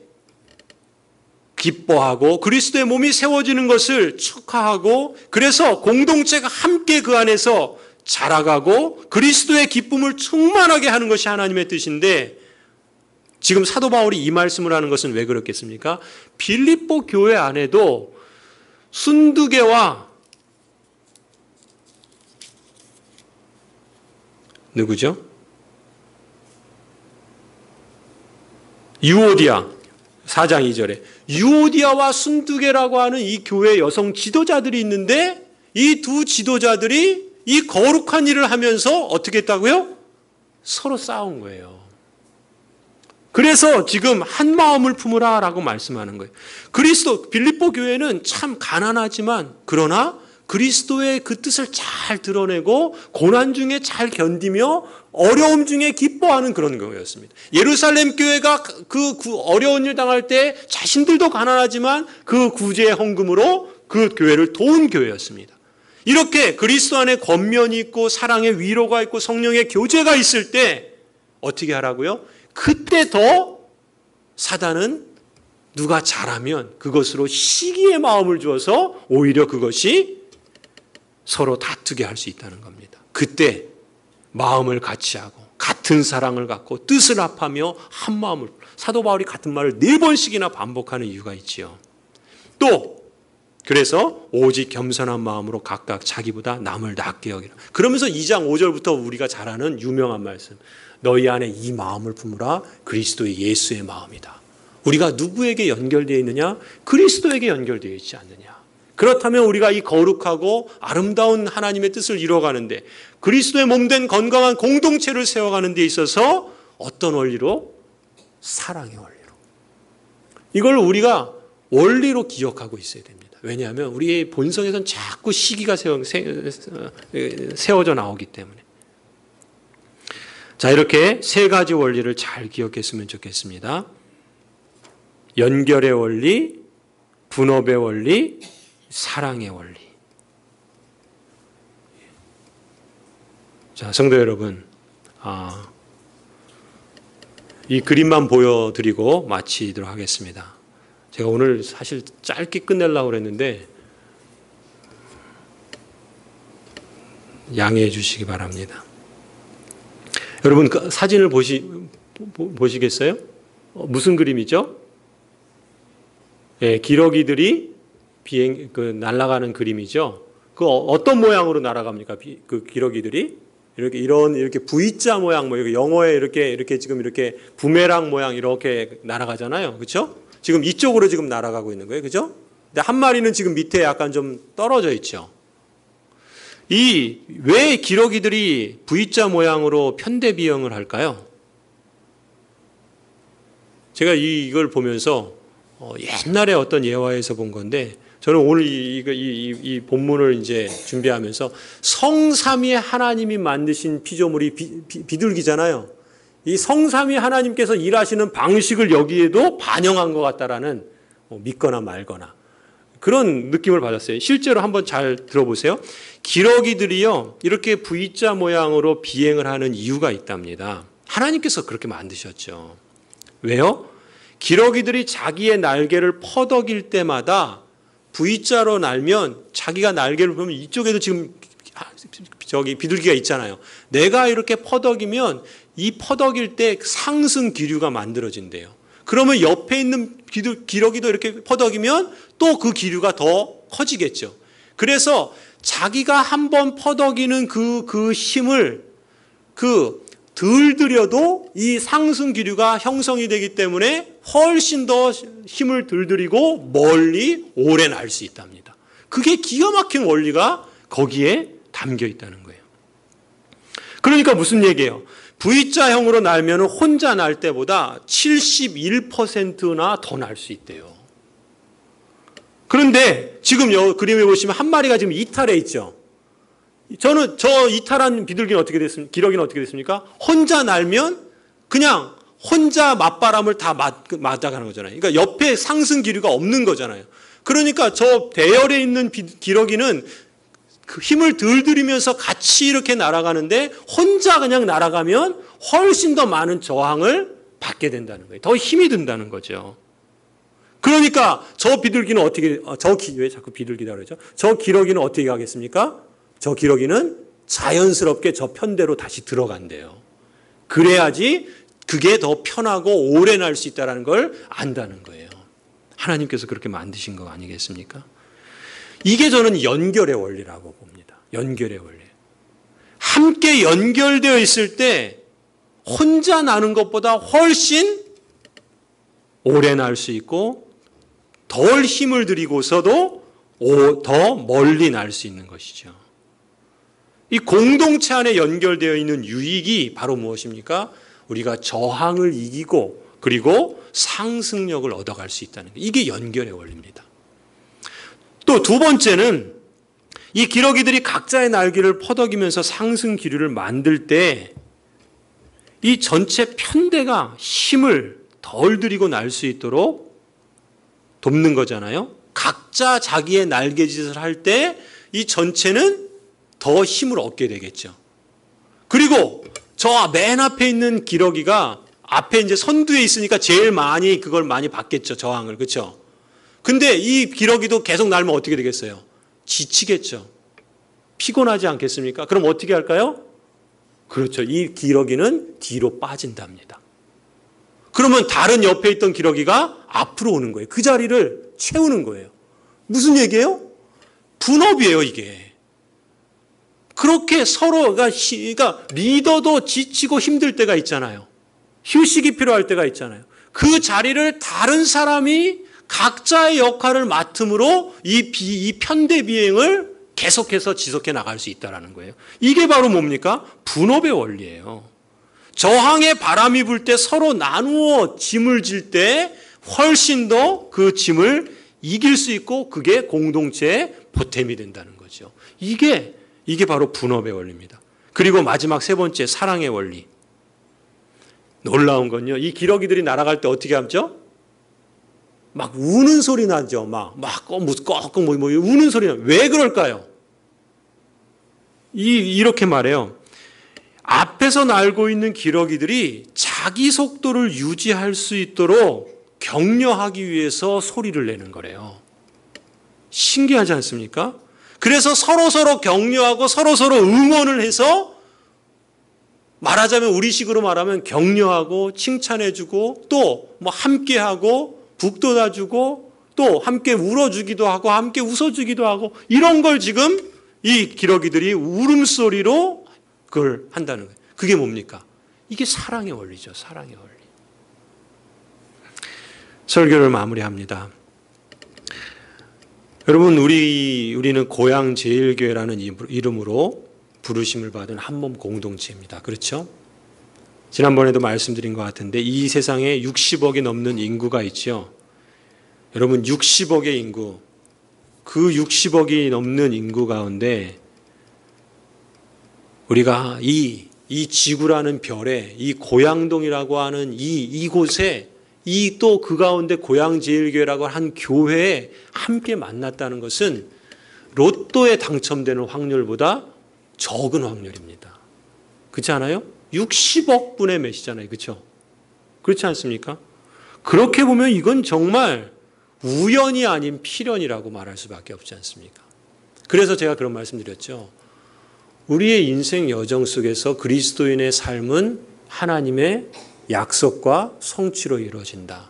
A: 기뻐하고 그리스도의 몸이 세워지는 것을 축하하고 그래서 공동체가 함께 그 안에서 자라가고 그리스도의 기쁨을 충만하게 하는 것이 하나님의 뜻인데 지금 사도 바울이 이 말씀을 하는 것은 왜 그렇겠습니까? 빌립보 교회 안에도 순두개와 누구죠? 유오디아 4장 2절에 유오디아와 순두개라고 하는 이 교회 여성 지도자들이 있는데 이 두 지도자들이 이 거룩한 일을 하면서 어떻게 했다고요? 서로 싸운 거예요. 그래서 지금 한 마음을 품으라라고 말씀하는 거예요. 빌립보 교회는 참 가난하지만 그러나 그리스도의 그 뜻을 잘 드러내고 고난 중에 잘 견디며 어려움 중에 기뻐하는 그런 거였습니다. 예루살렘 교회가 그 어려운 일 당할 때 자신들도 가난하지만 그 구제의 헌금으로 그 교회를 도운 교회였습니다. 이렇게 그리스도 안에 권면이 있고 사랑의 위로가 있고 성령의 교제가 있을 때 어떻게 하라고요? 그때 더 사단은 누가 잘하면 그것으로 시기의 마음을 주어서 오히려 그것이 서로 다투게 할 수 있다는 겁니다. 그때 마음을 같이 하고 같은 사랑을 갖고 뜻을 합하며 한 마음을, 사도 바울이 같은 말을 4번씩이나 반복하는 이유가 있지요. 또 그래서 오직 겸손한 마음으로 각각 자기보다 남을 낫게 여기라. 그러면서 2장 5절부터 우리가 잘 아는 유명한 말씀, 너희 안에 이 마음을 품으라. 그리스도의 예수의 마음이다. 우리가 누구에게 연결되어 있느냐? 그리스도에게 연결되어 있지 않느냐? 그렇다면 우리가 이 거룩하고 아름다운 하나님의 뜻을 이루어가는데, 그리스도의 몸된 건강한 공동체를 세워가는 데 있어서 어떤 원리로? 사랑의 원리로. 이걸 우리가 원리로 기억하고 있어야 됩니다. 왜냐하면 우리의 본성에선 자꾸 시기가 세워져 나오기 때문에. 자, 이렇게 3가지 원리를 잘 기억했으면 좋겠습니다. 연결의 원리, 분업의 원리, 사랑의 원리. 자, 성도 여러분, 이 그림만 보여드리고 마치도록 하겠습니다. 제가 오늘 사실 짧게 끝내려고 그랬는데 양해해 주시기 바랍니다. 여러분, 그 사진을 보시겠어요? 무슨 그림이죠? 예, 기러기들이 날아가는 그림이죠. 그 어떤 모양으로 날아갑니까? 그 기러기들이 이렇게 V자 모양, 영어에 이렇게 지금 이렇게 부메랑 모양 이렇게 날아가잖아요. 그렇죠? 지금 이쪽으로 지금 날아가고 있는 거예요. 그죠? 근데 한 마리는 지금 밑에 약간 좀 떨어져 있죠. 왜 기러기들이 V자 모양으로 편대비형을 할까요? 제가 이걸 보면서 옛날에 어떤 예화에서 본 건데, 저는 오늘 이 본문을 이제 준비하면서 성삼위 하나님이 만드신 피조물이 비둘기잖아요. 이 성삼위 하나님께서 일하시는 방식을 여기에도 반영한 것 같다라는, 믿거나 말거나 그런 느낌을 받았어요. 실제로 한번 잘 들어보세요. 기러기들이요, 이렇게 V자 모양으로 비행을 하는 이유가 있답니다. 하나님께서 그렇게 만드셨죠. 왜요? 기러기들이 자기의 날개를 퍼덕일 때마다 V자로 날면 자기가 날개를 보면 이쪽에도 지금 비둘기가 있잖아요. 내가 이렇게 퍼덕이면 이 퍼덕일 때 상승 기류가 만들어진대요. 그러면 옆에 있는 기러기도 이렇게 퍼덕이면 또 그 기류가 더 커지겠죠. 그래서 자기가 한번 퍼덕이는 그 힘을 덜 들여도 이 상승 기류가 형성이 되기 때문에 훨씬 더 힘을 덜 들이고 멀리 오래 날 수 있답니다. 그게 기가 막힌 원리가 거기에 담겨 있다는 거예요. 그러니까 무슨 얘기예요? V자형으로 날면 혼자 날 때보다 71%나 더 날 수 있대요. 그런데 지금 그림에 보시면 한 마리가 지금 이탈해 있죠. 저는 저 이탈한 비둘기는 어떻게 됐습니까? 기러기는 어떻게 됐습니까? 혼자 날면 그냥 혼자 맞바람을 다 맞아가는 거잖아요. 그러니까 옆에 상승 기류가 없는 거잖아요. 그러니까 저 대열에 있는 기러기는 그 힘을 덜 들이면서 같이 이렇게 날아가는데 혼자 그냥 날아가면 훨씬 더 많은 저항을 받게 된다는 거예요. 더 힘이 든다는 거죠. 그러니까 저 비둘기는 왜 자꾸 비둘기다 그러죠? 저 기러기는 어떻게 하겠습니까? 저 기러기는 자연스럽게 저 편대로 다시 들어간대요. 그래야지 그게 더 편하고 오래 날 수 있다는 걸 안다는 거예요. 하나님께서 그렇게 만드신 거 아니겠습니까? 이게 저는 연결의 원리라고 봅니다. 연결의 원리. 함께 연결되어 있을 때 혼자 나는 것보다 훨씬 오래 날 수 있고 덜 힘을 들이고서도 더 멀리 날 수 있는 것이죠. 이 공동체 안에 연결되어 있는 유익이 바로 무엇입니까? 우리가 저항을 이기고 그리고 상승력을 얻어갈 수 있다는 것. 이게 연결의 원리입니다. 또 두 번째는 이 기러기들이 각자의 날개를 퍼덕이면서 상승 기류를 만들 때 이 전체 편대가 힘을 덜 들이고 날 수 있도록 돕는 거잖아요. 각자 자기의 날개짓을 할 때 이 전체는 더 힘을 얻게 되겠죠. 그리고 저 맨 앞에 있는 기러기가 앞에 이제 선두에 있으니까 제일 많이 그걸 많이 받겠죠. 저항을. 그렇죠? 근데 이 기러기도 계속 날면 어떻게 되겠어요? 지치겠죠. 피곤하지 않겠습니까? 그럼 어떻게 할까요? 그렇죠. 이 기러기는 뒤로 빠진답니다. 그러면 다른 옆에 있던 기러기가 앞으로 오는 거예요. 그 자리를 채우는 거예요. 무슨 얘기예요? 분업이에요, 이게. 그렇게 서로가, 그러니까 리더도 지치고 힘들 때가 있잖아요. 휴식이 필요할 때가 있잖아요. 그 자리를 다른 사람이 각자의 역할을 맡음으로 이 편대 비행을 계속해서 지속해 나갈 수 있다는 거예요. 이게 바로 뭡니까? 분업의 원리예요. 저항의 바람이 불 때 서로 나누어 짐을 질 때 훨씬 더 그 짐을 이길 수 있고 그게 공동체의 보탬이 된다는 거죠. 이게 바로 분업의 원리입니다. 그리고 마지막 세 번째, 사랑의 원리. 놀라운 건요. 이 기러기들이 날아갈 때 어떻게 하죠? 막 우는 소리 나죠. 막 꺽꺽 우는 소리 나. 왜 그럴까요? 이렇게 말해요. 앞에서 날고 있는 기러기들이 자기 속도를 유지할 수 있도록 격려하기 위해서 소리를 내는 거래요. 신기하지 않습니까? 그래서 서로서로 격려하고 서로서로 응원을 해서 말하자면 우리식으로 말하면 격려하고 칭찬해주고 또 뭐 함께하고 북돋아주고 또 함께 울어주기도 하고 함께 웃어주기도 하고 이런 걸 지금 이 기러기들이 울음소리로 그걸 한다는 거예요. 그게 뭡니까? 이게 사랑의 원리죠. 사랑의 원리. 설교를 마무리합니다. 여러분 우리는 고향제일교회라는 이름으로 부르심을 받은 한몸 공동체입니다. 그렇죠? 지난번에도 말씀드린 것 같은데 이 세상에 60억이 넘는 인구가 있죠. 여러분 60억의 인구, 그 60억이 넘는 인구 가운데 우리가 이 지구라는 별에 이 고양동이라고 하는 이곳에 이 또 그 가운데 고향제일교회라고 한 교회에 함께 만났다는 것은 로또에 당첨되는 확률보다 적은 확률입니다. 그렇지 않아요? 60억 분의 몇이잖아요. 그렇죠? 그렇지 않습니까? 그렇게 보면 이건 정말 우연이 아닌 필연이라고 말할 수밖에 없지 않습니까? 그래서 제가 그런 말씀드렸죠. 우리의 인생 여정 속에서 그리스도인의 삶은 하나님의 약속과 성취로 이루어진다.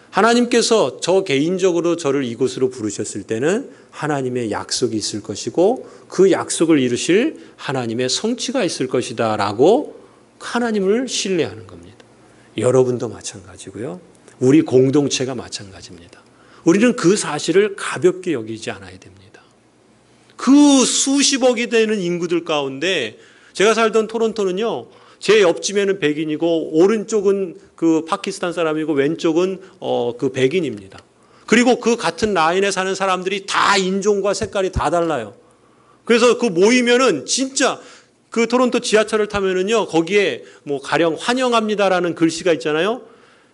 A: 하나님께서 저 개인적으로 저를 이곳으로 부르셨을 때는 하나님의 약속이 있을 것이고 그 약속을 이루실 하나님의 성취가 있을 것이다 라고 하나님을 신뢰하는 겁니다. 여러분도 마찬가지고요. 우리 공동체가 마찬가지입니다. 우리는 그 사실을 가볍게 여기지 않아야 됩니다. 그 수십억이 되는 인구들 가운데 제가 살던 토론토는요. 제 옆집에는 백인이고 오른쪽은 그 파키스탄 사람이고 왼쪽은 그 백인입니다. 그리고 그 같은 라인에 사는 사람들이 다 인종과 색깔이 다 달라요. 그래서 그 모이면은 진짜 그 토론토 지하철을 타면은요 거기에 뭐 가령 환영합니다라는 글씨가 있잖아요.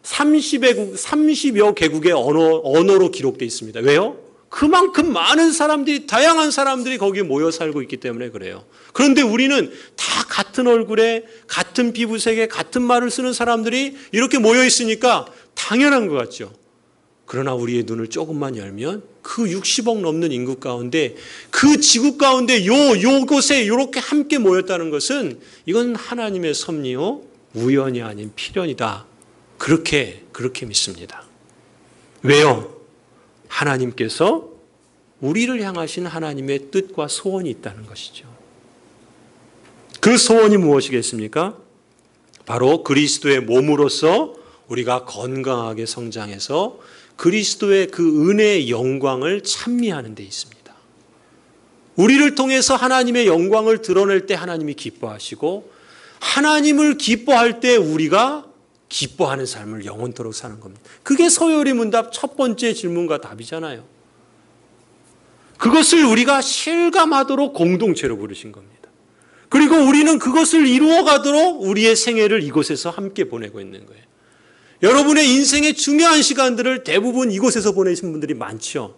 A: 30여 개국의 언어로 기록되어 있습니다. 왜요? 그만큼 많은 사람들이 다양한 사람들이 거기에 모여 살고 있기 때문에 그래요. 그런데 우리는 다 같은 얼굴에 같은 피부색에 같은 말을 쓰는 사람들이 이렇게 모여 있으니까 당연한 것 같죠. 그러나 우리의 눈을 조금만 열면 그 60억 넘는 인구 가운데 그 지구 가운데 요곳에 이렇게 함께 모였다는 것은 이건 하나님의 섭리요 우연이 아닌 필연이다. 그렇게 믿습니다. 왜요? 하나님께서 우리를 향하신 하나님의 뜻과 소원이 있다는 것이죠. 그 소원이 무엇이겠습니까? 바로 그리스도의 몸으로서 우리가 건강하게 성장해서 그리스도의 그 은혜의 영광을 찬미하는 데 있습니다. 우리를 통해서 하나님의 영광을 드러낼 때 하나님이 기뻐하시고 하나님을 기뻐할 때 우리가 기뻐하는 삶을 영원토록 사는 겁니다. 그게 서열의 문답 첫 번째 질문과 답이잖아요. 그것을 우리가 실감하도록 공동체로 부르신 겁니다. 그리고 우리는 그것을 이루어가도록 우리의 생애를 이곳에서 함께 보내고 있는 거예요. 여러분의 인생의 중요한 시간들을 대부분 이곳에서 보내신 분들이 많죠.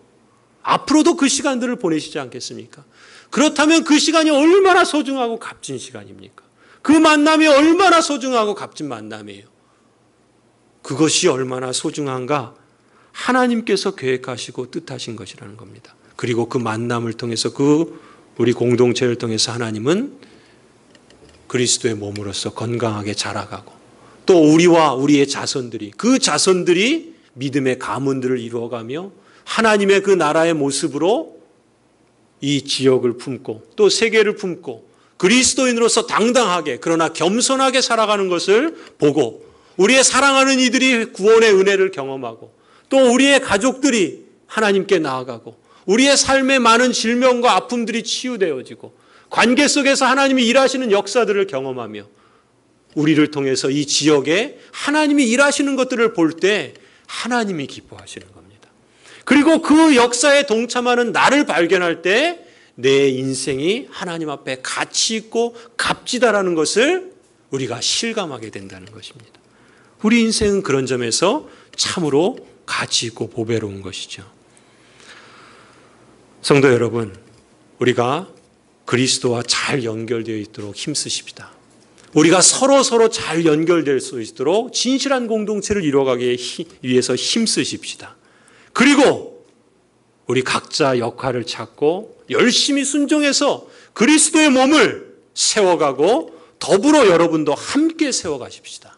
A: 앞으로도 그 시간들을 보내시지 않겠습니까? 그렇다면 그 시간이 얼마나 소중하고 값진 시간입니까? 그 만남이 얼마나 소중하고 값진 만남이에요. 그것이 얼마나 소중한가 하나님께서 계획하시고 뜻하신 것이라는 겁니다. 그리고 그 만남을 통해서 우리 공동체를 통해서 하나님은 그리스도의 몸으로서 건강하게 자라가고 또 우리와 우리의 자손들이 그 자손들이 믿음의 가문들을 이루어가며 하나님의 그 나라의 모습으로 이 지역을 품고 또 세계를 품고 그리스도인으로서 당당하게 그러나 겸손하게 살아가는 것을 보고 우리의 사랑하는 이들이 구원의 은혜를 경험하고 또 우리의 가족들이 하나님께 나아가고 우리의 삶의 많은 질병과 아픔들이 치유되어지고 관계 속에서 하나님이 일하시는 역사들을 경험하며 우리를 통해서 이 지역에 하나님이 일하시는 것들을 볼 때 하나님이 기뻐하시는 겁니다. 그리고 그 역사에 동참하는 나를 발견할 때 내 인생이 하나님 앞에 가치 있고 값지다라는 것을 우리가 실감하게 된다는 것입니다. 우리 인생은 그런 점에서 참으로 가치 있고 보배로운 것이죠. 성도 여러분, 우리가 그리스도와 잘 연결되어 있도록 힘쓰십시다. 우리가 서로 잘 연결될 수 있도록 진실한 공동체를 이루어가기 위해서 힘쓰십시다. 그리고 우리 각자 역할을 찾고 열심히 순종해서 그리스도의 몸을 세워가고 더불어 여러분도 함께 세워가십시다.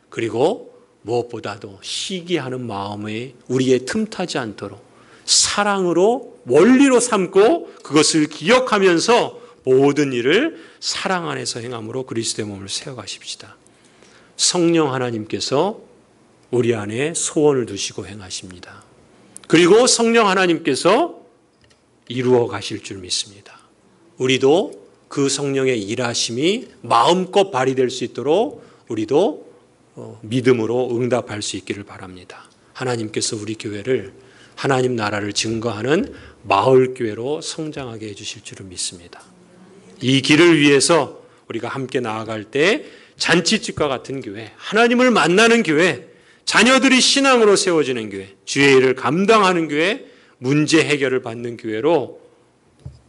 A: 그리고 무엇보다도 시기하는 마음에 우리의 틈타지 않도록 사랑으로 원리로 삼고 그것을 기억하면서 모든 일을 사랑 안에서 행함으로 그리스도의 몸을 세워가십시다. 성령 하나님께서 우리 안에 소원을 두시고 행하십니다. 그리고 성령 하나님께서 이루어 가실 줄 믿습니다. 우리도 그 성령의 일하심이 마음껏 발휘될 수 있도록 우리도 믿음으로 응답할 수 있기를 바랍니다. 하나님께서 우리 교회를 하나님 나라를 증거하는 마을교회로 성장하게 해주실 줄을 믿습니다. 이 길을 위해서 우리가 함께 나아갈 때 잔치집과 같은 교회, 하나님을 만나는 교회, 자녀들이 신앙으로 세워지는 교회, 주의 일을 감당하는 교회, 문제 해결을 받는 교회로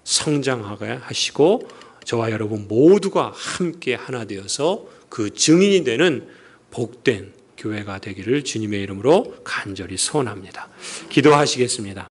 A: 성장하게 하시고 저와 여러분 모두가 함께 하나 되어서 그 증인이 되는 복된 교회가 되기를 주님의 이름으로 간절히 소원합니다. 기도하시겠습니다.